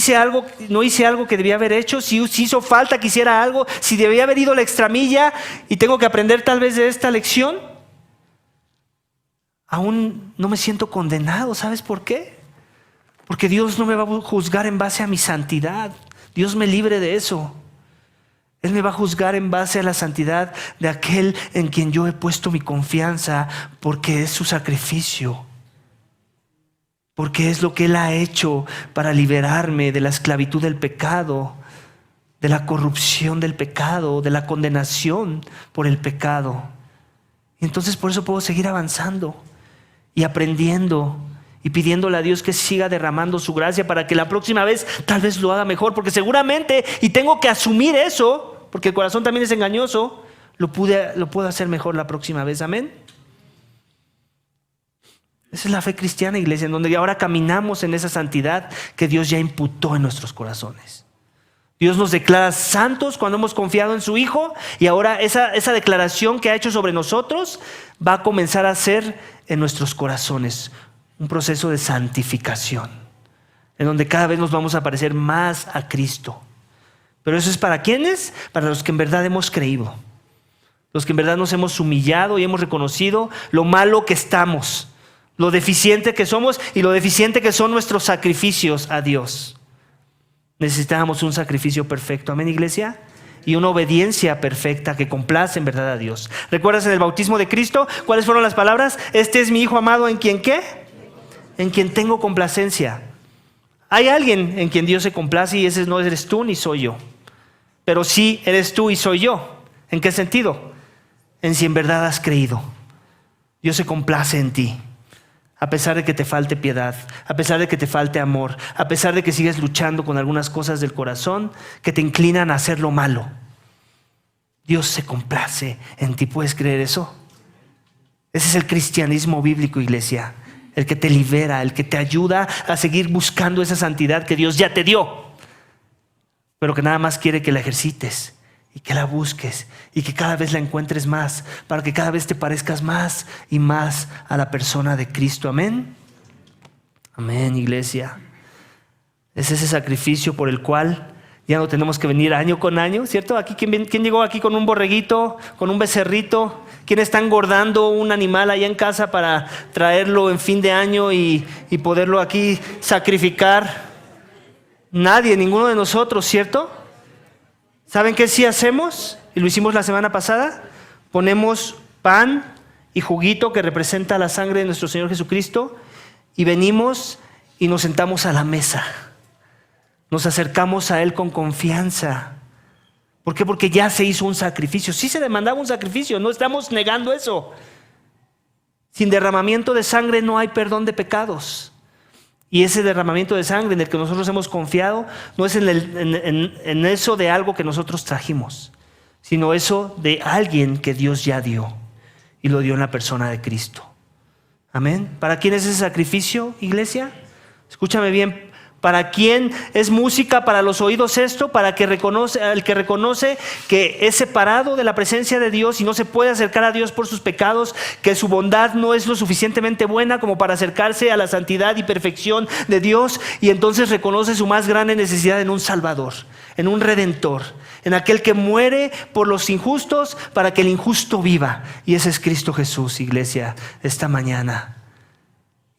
S1: no hice algo que debía haber hecho, si hizo falta que hiciera algo, si debía haber ido la extramilla y tengo que aprender tal vez de esta lección, aún no me siento condenado. ¿Sabes por qué? Porque Dios no me va a juzgar en base a mi santidad. Dios me libre de eso. Él me va a juzgar en base a la santidad de aquel en quien yo he puesto mi confianza, porque es su sacrificio, porque es lo que Él ha hecho para liberarme de la esclavitud del pecado, de la corrupción del pecado, de la condenación por el pecado. Y entonces por eso puedo seguir avanzando y aprendiendo y pidiéndole a Dios que siga derramando su gracia para que la próxima vez tal vez lo haga mejor, porque seguramente, y tengo que asumir eso, porque el corazón también es engañoso, lo puedo hacer mejor la próxima vez. Amén. Esa es la fe cristiana, iglesia, en donde ahora caminamos en esa santidad que Dios ya imputó en nuestros corazones. Dios nos declara santos cuando hemos confiado en su Hijo, y ahora esa declaración que ha hecho sobre nosotros va a comenzar a ser en nuestros corazones un proceso de santificación, en donde cada vez nos vamos a parecer más a Cristo. Pero eso es ¿para quiénes? Para los que en verdad hemos creído, los que en verdad nos hemos humillado y hemos reconocido lo malo que estamos, lo deficiente que somos y lo deficiente que son nuestros sacrificios a Dios. Necesitamos un sacrificio perfecto. Amén, iglesia. Y una obediencia perfecta que complace en verdad a Dios. ¿Recuerdas en el bautismo de Cristo cuáles fueron las palabras? Este es mi Hijo amado, ¿en quien qué? En quien tengo complacencia. Hay alguien en quien Dios se complace, y ese no eres tú ni soy yo. Pero sí eres tú y soy yo. ¿En qué sentido? En si en verdad has creído. Dios se complace en ti. A pesar de que te falte piedad, a pesar de que te falte amor, a pesar de que sigues luchando con algunas cosas del corazón que te inclinan a hacer lo malo. Dios se complace en ti. ¿Puedes creer eso? Ese es el cristianismo bíblico, iglesia. El que te libera, el que te ayuda a seguir buscando esa santidad que Dios ya te dio, pero que nada más quiere que la ejercites y que la busques y que cada vez la encuentres más, para que cada vez te parezcas más y más a la persona de Cristo. Amén. Amén, iglesia. Es ese sacrificio por el cual ya no tenemos que venir año con año, ¿cierto? Aquí, ¿quién llegó aquí con un borreguito, con un becerrito? ¿Quién está engordando un animal allá en casa para traerlo en fin de año y poderlo aquí sacrificar? Nadie, ninguno de nosotros, ¿cierto? ¿Saben qué sí hacemos? Y lo hicimos la semana pasada. Ponemos pan y juguito que representa la sangre de nuestro Señor Jesucristo, y venimos y nos sentamos a la mesa. Nos acercamos a Él con confianza. ¿Por qué? Porque ya se hizo un sacrificio. Sí se demandaba un sacrificio, no estamos negando eso. Sin derramamiento de sangre no hay perdón de pecados. Y ese derramamiento de sangre en el que nosotros hemos confiado no es en eso de algo que nosotros trajimos, sino eso de alguien que Dios ya dio y lo dio en la persona de Cristo. Amén. ¿Para quién es ese sacrificio, iglesia? Escúchame bien. ¿Para quién es música para los oídos esto? Para el que reconoce que es separado de la presencia de Dios y no se puede acercar a Dios por sus pecados, que su bondad no es lo suficientemente buena como para acercarse a la santidad y perfección de Dios, y entonces reconoce su más grande necesidad en un Salvador, en un Redentor, en aquel que muere por los injustos para que el injusto viva. Y ese es Cristo Jesús, iglesia, esta mañana.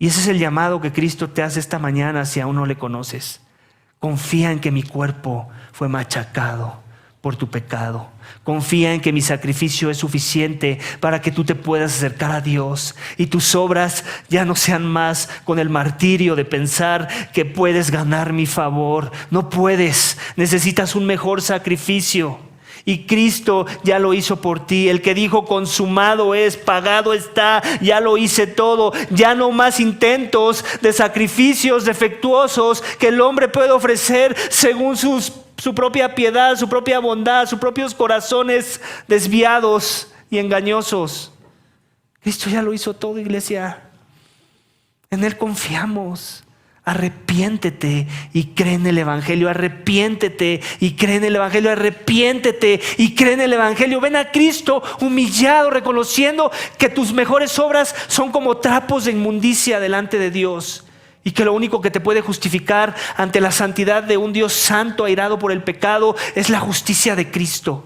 S1: Y ese es el llamado que Cristo te hace esta mañana si aún no le conoces. Confía en que mi cuerpo fue machacado por tu pecado. Confía en que mi sacrificio es suficiente para que tú te puedas acercar a Dios y tus obras ya no sean más con el martirio de pensar que puedes ganar mi favor. No puedes, necesitas un mejor sacrificio. Y Cristo ya lo hizo por ti. El que dijo consumado es, pagado está, ya lo hice todo. Ya no más intentos de sacrificios defectuosos que el hombre puede ofrecer según su propia piedad, su propia bondad, sus propios corazones desviados y engañosos. Cristo ya lo hizo todo, iglesia. En Él confiamos. Arrepiéntete y cree en el Evangelio. Arrepiéntete y cree en el Evangelio. Arrepiéntete y cree en el Evangelio. Ven a Cristo humillado, reconociendo que tus mejores obras son como trapos de inmundicia delante de Dios, y que lo único que te puede justificar ante la santidad de un Dios santo airado por el pecado es la justicia de Cristo.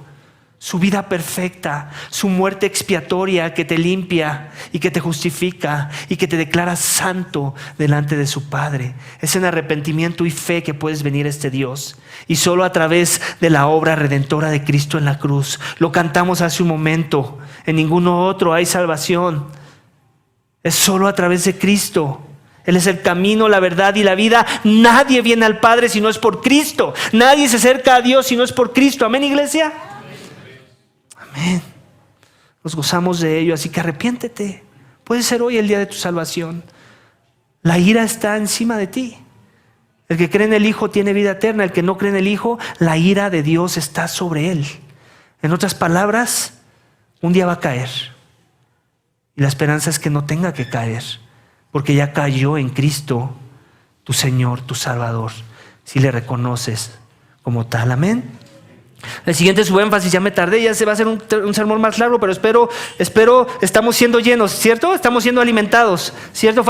S1: Su vida perfecta, su muerte expiatoria que te limpia y que te justifica y que te declara santo delante de su Padre. Es en arrepentimiento y fe que puedes venir a este Dios. Y solo a través de la obra redentora de Cristo en la cruz. Lo cantamos hace un momento. En ninguno otro hay salvación. Es solo a través de Cristo. Él es el camino, la verdad y la vida. Nadie viene al Padre si no es por Cristo. Nadie se acerca a Dios si no es por Cristo. Amén, iglesia. Amén. Nos gozamos de ello, así que arrepiéntete. Puede ser hoy el día de tu salvación. La ira está encima de ti. El que cree en el Hijo tiene vida eterna. El que no cree en el Hijo, la ira de Dios está sobre él. En otras palabras, un día va a caer. Y la esperanza es que no tenga que caer, porque ya cayó en Cristo, tu Señor, tu Salvador, si le reconoces como tal. Amén. El siguiente su énfasis, ya me tardé, ya se va a hacer un sermón más largo, pero espero, estamos siendo llenos, ¿cierto? Estamos siendo alimentados, ¿cierto?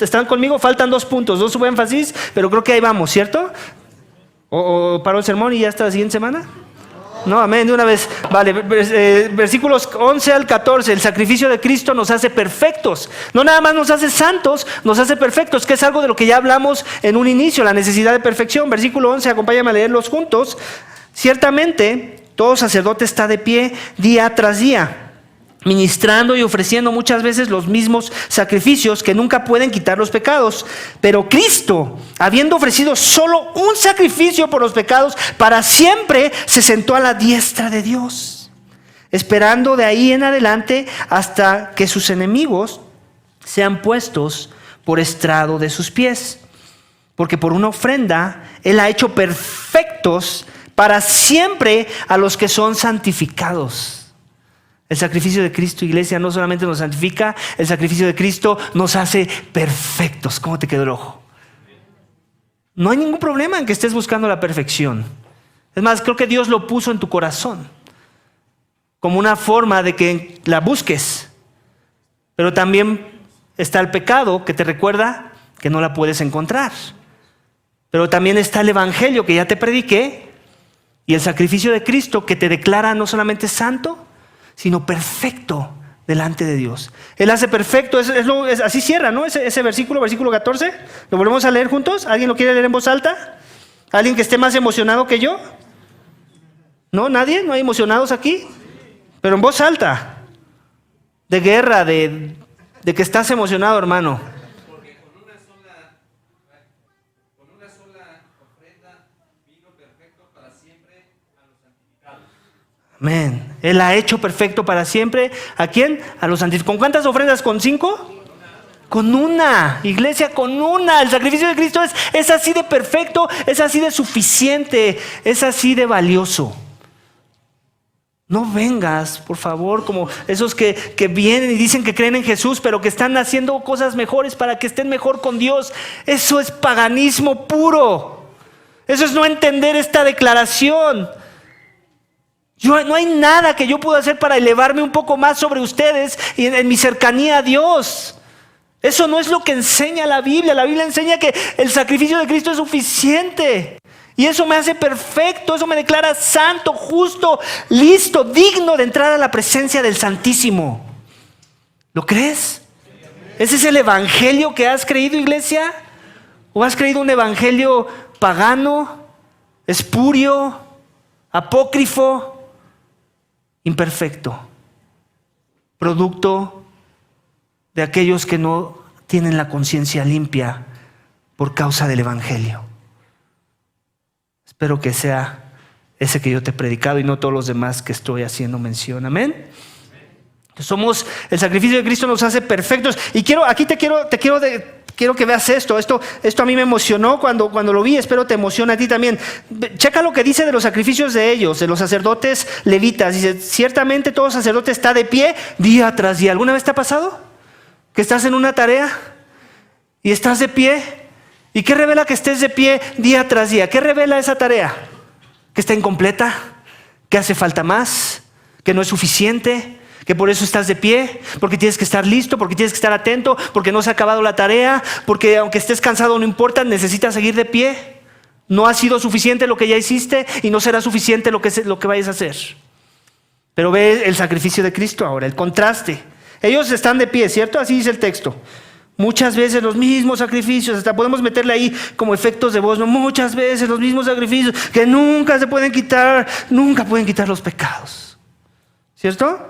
S1: ¿Están conmigo? Faltan 2 puntos, 2 subénfasis, pero creo que ahí vamos, ¿cierto? ¿O paró el sermón y ya hasta la siguiente semana? No, amén, de una vez. Vale, versículos 11 al 14. El sacrificio de Cristo nos hace perfectos. No nada más nos hace santos, nos hace perfectos, que es algo de lo que ya hablamos en un inicio, la necesidad de perfección. Versículo 11, acompáñame a leerlos juntos. Ciertamente, todo sacerdote está de pie día tras día, ministrando y ofreciendo muchas veces los mismos sacrificios que nunca pueden quitar los pecados. Pero Cristo, habiendo ofrecido solo un sacrificio por los pecados, para siempre se sentó a la diestra de Dios, esperando de ahí en adelante hasta que sus enemigos sean puestos por estrado de sus pies. Porque por una ofrenda Él ha hecho perfectos para siempre a los que son santificados. El sacrificio de Cristo, iglesia, no solamente nos santifica, el sacrificio de Cristo nos hace perfectos. ¿Cómo te quedó el ojo? No hay ningún problema en que estés buscando la perfección. Es más, creo que Dios lo puso en tu corazón como una forma de que la busques. Pero también está el pecado que te recuerda que no la puedes encontrar. Pero también está el Evangelio que ya te prediqué, y el sacrificio de Cristo que te declara no solamente santo, sino perfecto delante de Dios. Él hace perfecto, así cierra, ¿no? Ese versículo 14. ¿Lo volvemos a leer juntos? ¿Alguien lo quiere leer en voz alta? ¿Alguien que esté más emocionado que yo? ¿No? ¿Nadie? ¿No hay emocionados aquí? Pero en voz alta. De guerra, de que estás emocionado, hermano. Amén. Él ha hecho perfecto para siempre. ¿A quién? A los santos. ¿Con cuántas ofrendas? ¿Con 5? Con una, iglesia, con una. El sacrificio de Cristo es así de perfecto, es así de suficiente, es así de valioso. No vengas, por favor, como esos que vienen y dicen que creen en Jesús, pero que están haciendo cosas mejores para que estén mejor con Dios. Eso es paganismo puro. Eso es no entender esta declaración. No hay nada que yo pueda hacer para elevarme un poco más sobre ustedes y en mi cercanía a Dios. Eso no es lo que enseña la Biblia. La Biblia enseña que el sacrificio de Cristo es suficiente. Y eso me hace perfecto, eso me declara santo, justo, listo, digno de entrar a la presencia del Santísimo. ¿Lo crees? ¿Ese es el evangelio que has creído, iglesia? ¿O has creído un evangelio pagano, espurio, apócrifo, imperfecto? Producto de aquellos que no tienen la conciencia limpia por causa del evangelio. Espero que sea ese que yo te he predicado y no todos los demás que estoy haciendo mención. Amén. El sacrificio de Cristo nos hace perfectos. Y quiero que veas esto. Esto a mí me emocionó cuando lo vi. Espero te emocione a ti también. Checa lo que dice de los sacrificios de ellos, de los sacerdotes levitas. Dice, ciertamente todo sacerdote está de pie día tras día. ¿Alguna vez te ha pasado que estás en una tarea y estás de pie? ¿Y qué revela que estés de pie día tras día? ¿Qué revela esa tarea? Que está incompleta, que hace falta más, que no es suficiente, que por eso estás de pie, porque tienes que estar listo, porque tienes que estar atento, porque no se ha acabado la tarea, porque aunque estés cansado no importa, necesitas seguir de pie. No ha sido suficiente lo que ya hiciste y no será suficiente lo que vayas a hacer. Pero ve el sacrificio de Cristo ahora, el contraste. Ellos están de pie, ¿cierto? Así dice el texto. Muchas veces los mismos sacrificios, hasta podemos meterle ahí como efectos de voz, ¿no? Muchas veces los mismos sacrificios que nunca se pueden quitar, nunca pueden quitar los pecados. ¿Cierto?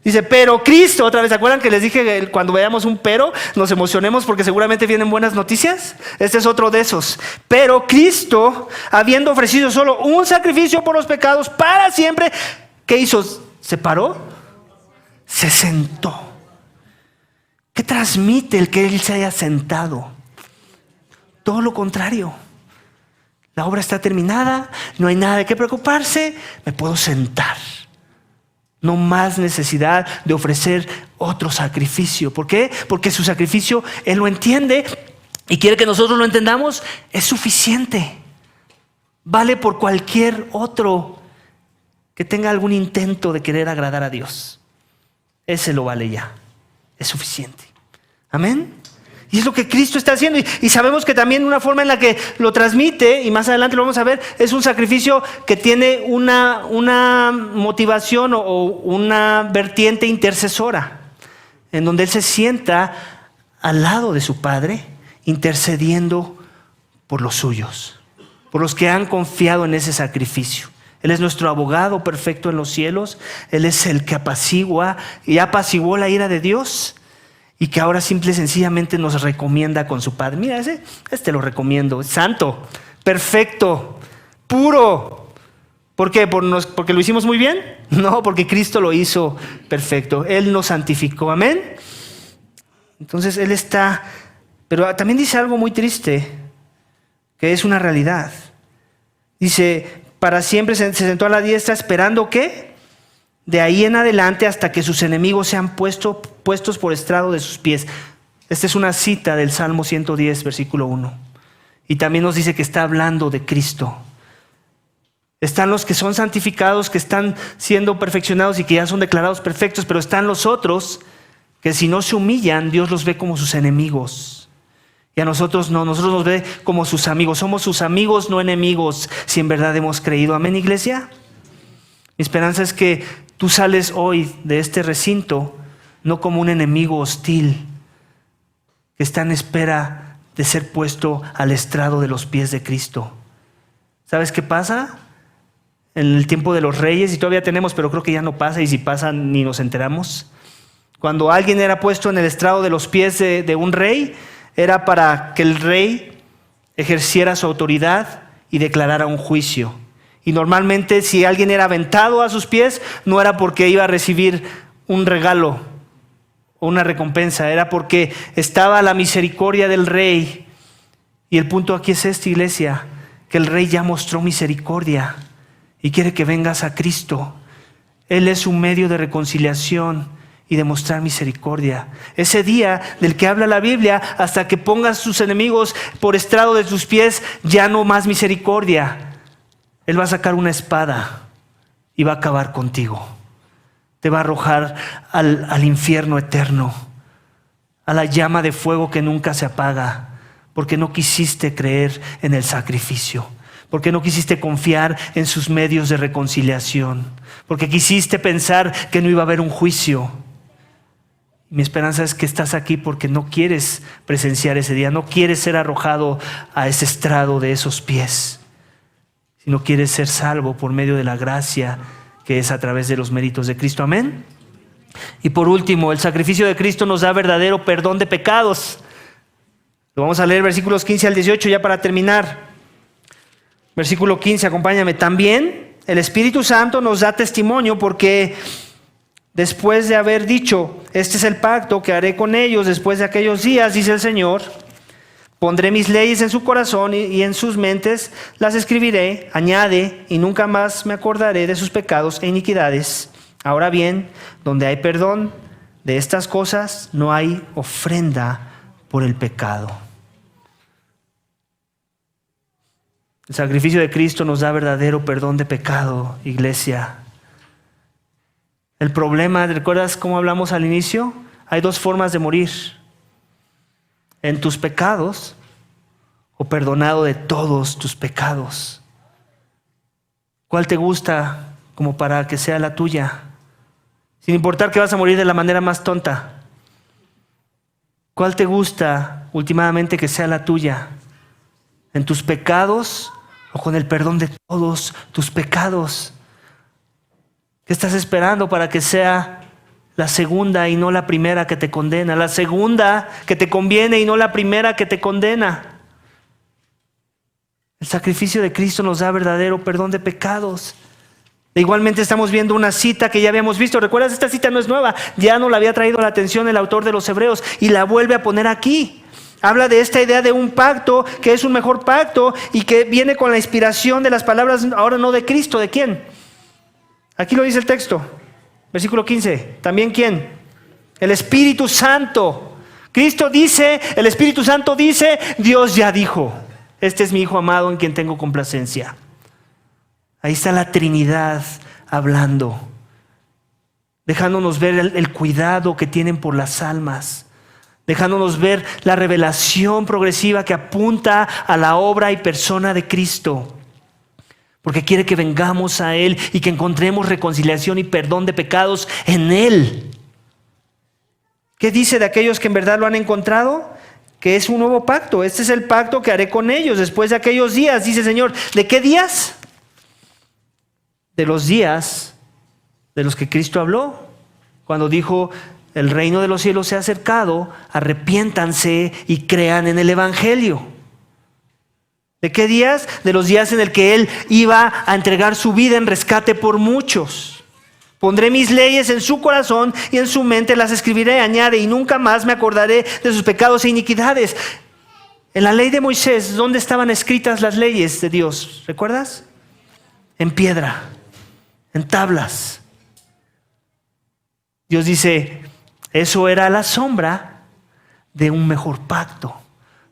S1: Dice, pero Cristo, otra vez, ¿se acuerdan que les dije que cuando veamos un pero nos emocionemos porque seguramente vienen buenas noticias? Este es otro de esos. Pero Cristo, habiendo ofrecido solo un sacrificio por los pecados para siempre, ¿qué hizo? ¿Se paró? Se sentó. ¿Qué transmite el que Él se haya sentado? Todo lo contrario. La obra está terminada, no hay nada de qué preocuparse, me puedo sentar. No más necesidad de ofrecer otro sacrificio. ¿Por qué? Porque su sacrificio Él lo entiende y quiere que nosotros lo entendamos. Es suficiente. Vale por cualquier otro que tenga algún intento de querer agradar a Dios. Ese lo vale ya. Es suficiente. Amén. Y es lo que Cristo está haciendo. Y sabemos que también una forma en la que lo transmite, y más adelante lo vamos a ver, es un sacrificio que tiene una motivación o una vertiente intercesora, en donde Él se sienta al lado de su Padre, intercediendo por los suyos, por los que han confiado en ese sacrificio. Él es nuestro abogado perfecto en los cielos. Él es el que apacigua y apaciguó la ira de Dios y que ahora simple y sencillamente nos recomienda con su Padre. Mira, este lo recomiendo. Es santo, perfecto, puro. ¿Por qué? ¿Porque lo hicimos muy bien? No, porque Cristo lo hizo perfecto. Él nos santificó. Amén. Entonces Él está... Pero también dice algo muy triste, que es una realidad. Dice... Para siempre se sentó a la diestra esperando ¿qué? De ahí en adelante hasta que sus enemigos sean puestos por estrado de sus pies. Esta es una cita del Salmo 110, versículo 1. Y también nos dice que está hablando de Cristo. Están los que son santificados, que están siendo perfeccionados y que ya son declarados perfectos, pero están los otros que si no se humillan, Dios los ve como sus enemigos. Y a nosotros no, nosotros nos ve como sus amigos. Somos sus amigos, no enemigos, si en verdad hemos creído. Amén, iglesia. Mi esperanza es que tú sales hoy de este recinto no como un enemigo hostil que está en espera de ser puesto al estrado de los pies de Cristo. ¿Sabes qué pasa? En el tiempo de los reyes, y todavía tenemos, pero creo que ya no pasa, y si pasa ni nos enteramos. Cuando alguien era puesto en el estrado de los pies de un rey, era para que el rey ejerciera su autoridad y declarara un juicio. Y normalmente si alguien era aventado a sus pies, no era porque iba a recibir un regalo o una recompensa, era porque estaba la misericordia del rey. Y el punto aquí es este, iglesia, que el rey ya mostró misericordia y quiere que vengas a Cristo. Él es un medio de reconciliación y de mostrar misericordia. Ese día del que habla la Biblia, hasta que pongas sus enemigos por estrado de tus pies, ya no más misericordia. Él va a sacar una espada y va a acabar contigo. Te va a arrojar al infierno eterno, a la llama de fuego que nunca se apaga, porque no quisiste creer en el sacrificio, porque no quisiste confiar en sus medios de reconciliación, porque quisiste pensar que no iba a haber un juicio. Mi esperanza es que estás aquí porque no quieres presenciar ese día, no quieres ser arrojado a ese estrado de esos pies, sino quieres ser salvo por medio de la gracia que es a través de los méritos de Cristo. Amén. Y por último, el sacrificio de Cristo nos da verdadero perdón de pecados. Lo vamos a leer versículos 15 al 18 ya para terminar. Versículo 15, acompáñame. También el Espíritu Santo nos da testimonio porque después de haber dicho, este es el pacto que haré con ellos después de aquellos días, dice el Señor, pondré mis leyes en su corazón y en sus mentes las escribiré, añade, y nunca más me acordaré de sus pecados e iniquidades. Ahora bien, donde hay perdón de estas cosas, no hay ofrenda por el pecado. El sacrificio de Cristo nos da verdadero perdón de pecado, iglesia. El problema, ¿recuerdas cómo hablamos al inicio? Hay dos formas de morir: en tus pecados o perdonado de todos tus pecados. ¿Cuál te gusta como para que sea la tuya? Sin importar que vas a morir de la manera más tonta. ¿Cuál te gusta últimamente que sea la tuya? ¿En tus pecados o con el perdón de todos tus pecados? ¿Qué estás esperando para que sea la segunda y no la primera que te condena? La segunda que te conviene y no la primera que te condena. El sacrificio de Cristo nos da verdadero perdón de pecados. Igualmente estamos viendo una cita que ya habíamos visto. ¿Recuerdas? Esta cita no es nueva. Ya nos la había traído a la atención el autor de los Hebreos y la vuelve a poner aquí. Habla de esta idea de un pacto que es un mejor pacto y que viene con la inspiración de las palabras, ahora no de Cristo. ¿De quién? Aquí lo dice el texto. Versículo 15. ¿También quién? El Espíritu Santo. Cristo dice, el Espíritu Santo dice, Dios ya dijo, este es mi Hijo amado en quien tengo complacencia. Ahí está la Trinidad hablando, dejándonos ver el cuidado que tienen por las almas, dejándonos ver la revelación progresiva que apunta a la obra y persona de Cristo, porque quiere que vengamos a Él y que encontremos reconciliación y perdón de pecados en Él. ¿Qué dice de aquellos que en verdad lo han encontrado? Que es un nuevo pacto. Este es el pacto que haré con ellos después de aquellos días, dice el Señor. ¿De qué días? De los días de los que Cristo habló, cuando dijo, el reino de los cielos se ha acercado, arrepiéntanse y crean en el Evangelio. ¿De qué días? De los días en el que Él iba a entregar su vida en rescate por muchos. Pondré mis leyes en su corazón y en su mente las escribiré, añade, y nunca más me acordaré de sus pecados e iniquidades. En la ley de Moisés, ¿dónde estaban escritas las leyes de Dios? ¿Recuerdas? En piedra, en tablas. Dios dice, eso era la sombra de un mejor pacto,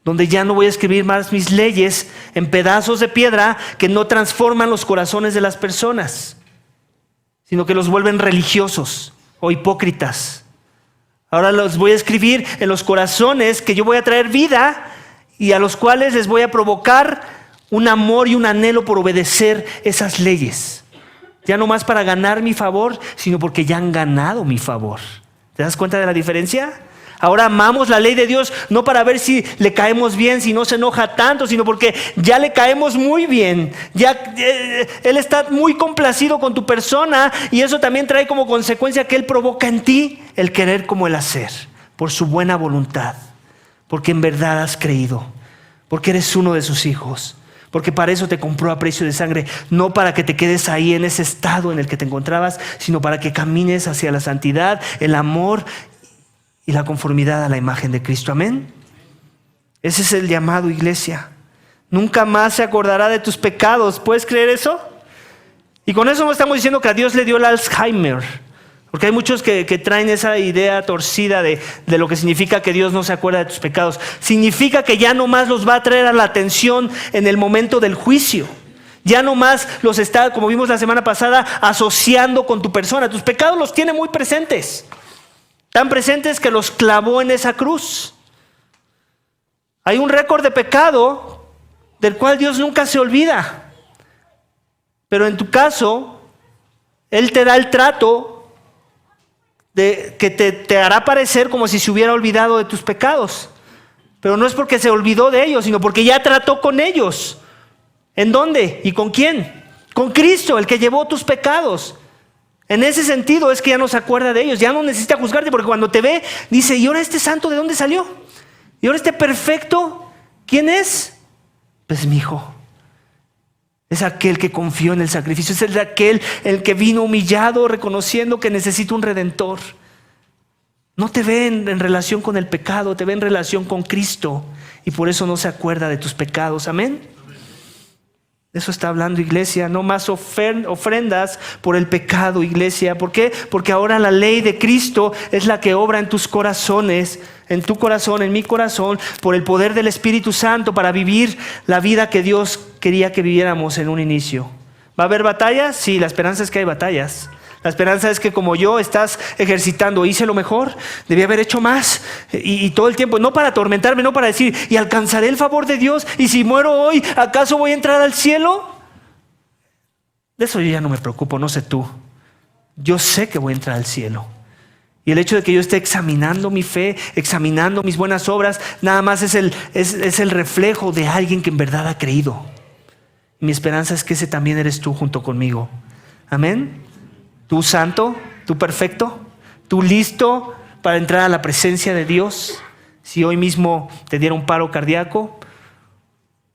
S1: donde ya no voy a escribir más mis leyes en pedazos de piedra que no transforman los corazones de las personas, sino que los vuelven religiosos o hipócritas. Ahora los voy a escribir en los corazones que yo voy a traer vida y a los cuales les voy a provocar un amor y un anhelo por obedecer esas leyes. Ya no más para ganar mi favor, sino porque ya han ganado mi favor. ¿Te das cuenta de la diferencia? Ahora amamos la ley de Dios no para ver si le caemos bien, si no se enoja tanto, sino porque ya le caemos muy bien. Él está muy complacido con tu persona y eso también trae como consecuencia que Él provoca en ti el querer como el hacer, por su buena voluntad, porque en verdad has creído, porque eres uno de sus hijos, Porque para eso te compró a precio de sangre, no para que te quedes ahí en ese estado en el que te encontrabas, sino para que camines hacia la santidad, el amor y la conformidad a la imagen de Cristo. Amén. Ese es el llamado, iglesia. Nunca más se acordará de tus pecados. ¿Puedes creer eso? Y con eso no estamos diciendo que a Dios le dio el Alzheimer. Porque hay muchos que traen esa idea torcida de lo que significa que Dios no se acuerda de tus pecados. Significa que ya no más los va a traer a la atención en el momento del juicio. Ya no más los está, como vimos la semana pasada, asociando con tu persona. Tus pecados los tiene muy presentes. Tan presentes que los clavó en esa cruz. Hay un récord de pecado del cual Dios nunca se olvida. Pero en tu caso, Él te da el trato que te hará parecer como si se hubiera olvidado de tus pecados. Pero no es porque se olvidó de ellos, sino porque ya trató con ellos. ¿En dónde? ¿Y con quién? Con Cristo, el que llevó tus pecados. En ese sentido es que ya no se acuerda de ellos, ya no necesita juzgarte, porque cuando te ve, dice, ¿y ahora este santo de dónde salió? ¿Y ahora este perfecto? ¿Quién es? Pues mi hijo. Es aquel que confió en el sacrificio, es aquel el que vino humillado, reconociendo que necesita un redentor. No te ve en relación con el pecado, te ve en relación con Cristo, y por eso no se acuerda de tus pecados. Amén. De eso está hablando, iglesia. No más ofrendas por el pecado, iglesia. ¿Por qué? Porque ahora la ley de Cristo es la que obra en tus corazones, en tu corazón, en mi corazón, por el poder del Espíritu Santo para vivir la vida que Dios quería que viviéramos en un inicio. ¿Va a haber batallas? Sí, la esperanza es que hay batallas. La esperanza es que como yo estás ejercitando, hice lo mejor, debí haber hecho más y todo el tiempo, no para atormentarme, no para decir, y alcanzaré el favor de Dios, y si muero hoy, ¿acaso voy a entrar al cielo? De eso yo ya no me preocupo, no sé tú. Yo sé que voy a entrar al cielo. Y el hecho de que yo esté examinando mi fe, examinando mis buenas obras, nada más es el reflejo de alguien que en verdad ha creído. Mi esperanza es que ese también eres tú junto conmigo. Amén. Tú santo, tú perfecto, tú listo para entrar a la presencia de Dios. Si hoy mismo te diera un paro cardíaco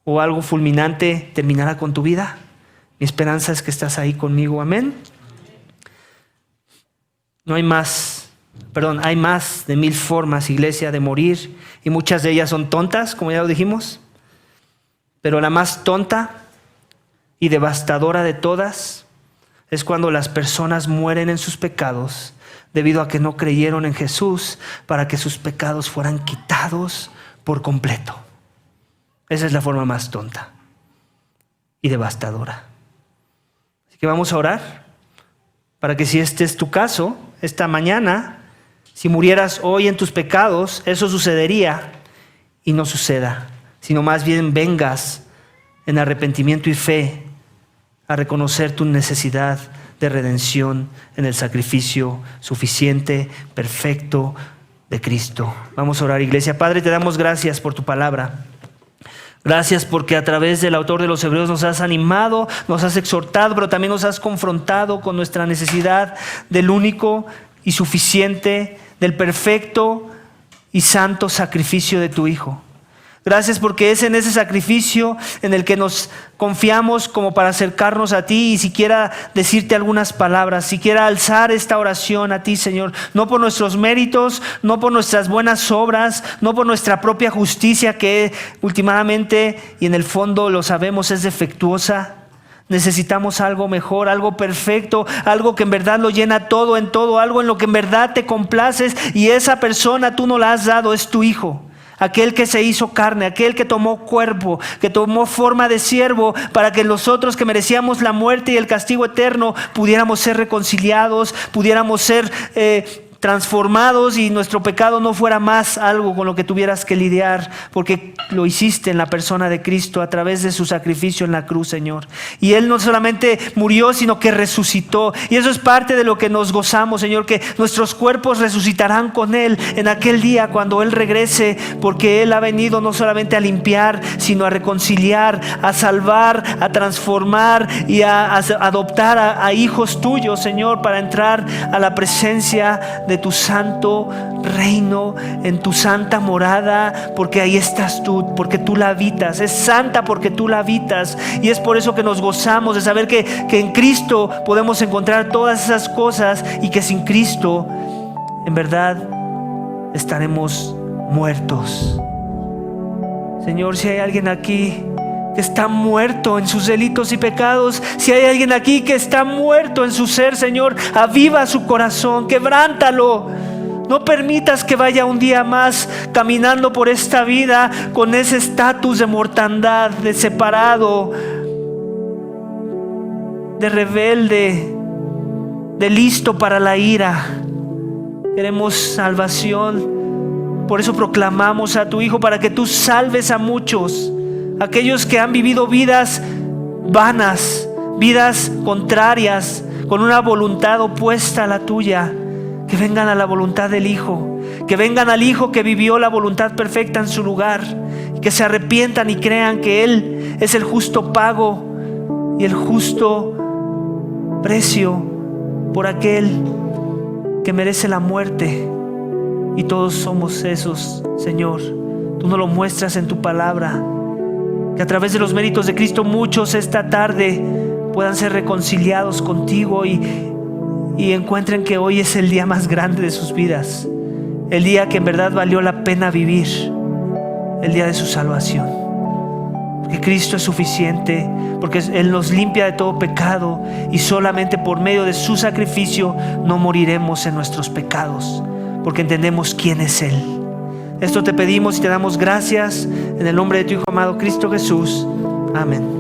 S1: o algo fulminante terminara con tu vida, mi esperanza es que estás ahí conmigo. Amén. Hay más de 1000 formas, iglesia, de morir, y muchas de ellas son tontas, como ya lo dijimos. Pero la más tonta y devastadora de todas es cuando las personas mueren en sus pecados debido a que no creyeron en Jesús para que sus pecados fueran quitados por completo. Esa es la forma más tonta y devastadora. Así que vamos a orar para que, si este es tu caso, esta mañana, si murieras hoy en tus pecados, eso sucedería y no suceda, sino más bien vengas en arrepentimiento y fe a reconocer tu necesidad de redención en el sacrificio suficiente, perfecto de Cristo. Vamos a orar, iglesia. Padre, te damos gracias por tu palabra. Gracias porque a través del autor de los Hebreos nos has animado, nos has exhortado, pero también nos has confrontado con nuestra necesidad del único y suficiente, del perfecto y santo sacrificio de tu Hijo. Gracias porque es en ese sacrificio en el que nos confiamos como para acercarnos a ti y siquiera decirte algunas palabras, siquiera alzar esta oración a ti, Señor. No por nuestros méritos, no por nuestras buenas obras, no por nuestra propia justicia, que últimamente y en el fondo lo sabemos es defectuosa. Necesitamos algo mejor, algo perfecto, algo que en verdad lo llena todo en todo, algo en lo que en verdad te complaces, y esa persona tú no la has dado, es tu Hijo. Aquel que se hizo carne, aquel que tomó cuerpo, que tomó forma de siervo, para que nosotros que merecíamos la muerte y el castigo eterno pudiéramos ser reconciliados, pudiéramos ser transformados, y nuestro pecado no fuera más algo con lo que tuvieras que lidiar, porque lo hiciste en la persona de Cristo a través de su sacrificio en la cruz, Señor. Y Él no solamente murió, sino que resucitó, y eso es parte de lo que nos gozamos, Señor, que nuestros cuerpos resucitarán con Él en aquel día cuando Él regrese, porque Él ha venido no solamente a limpiar, sino a reconciliar, a salvar, a transformar y a adoptar a hijos tuyos, Señor, para entrar a la presencia de de tu santo reino, en tu santa morada, porque ahí estás tú, porque tú la habitas. Es santa porque tú la habitas, y es por eso que nos gozamos de saber que en Cristo podemos encontrar todas esas cosas, y que sin Cristo en verdad estaremos muertos. Señor, si hay alguien aquí que está muerto en sus delitos y pecados, si hay alguien aquí que está muerto en su ser, Señor, aviva su corazón, quebrántalo. No permitas que vaya un día más caminando por esta vida con ese estatus de mortandad, de separado, de rebelde, de listo para la ira. Queremos salvación. Por eso proclamamos a tu Hijo, para que tú salves a muchos, aquellos que han vivido vidas vanas, vidas contrarias, con una voluntad opuesta a la tuya. Que vengan a la voluntad del Hijo, que vengan al Hijo que vivió la voluntad perfecta en su lugar, que se arrepientan y crean que Él es el justo pago y el justo precio por aquel que merece la muerte. Y todos somos esos, Señor. Tú nos lo muestras en tu palabra, que a través de los méritos de Cristo muchos esta tarde puedan ser reconciliados contigo y encuentren que hoy es el día más grande de sus vidas, el día que en verdad valió la pena vivir, el día de su salvación. Porque Cristo es suficiente, porque Él nos limpia de todo pecado, y solamente por medio de su sacrificio no moriremos en nuestros pecados, porque entendemos quién es Él. Esto te pedimos y te damos gracias en el nombre de tu Hijo amado Cristo Jesús. Amén.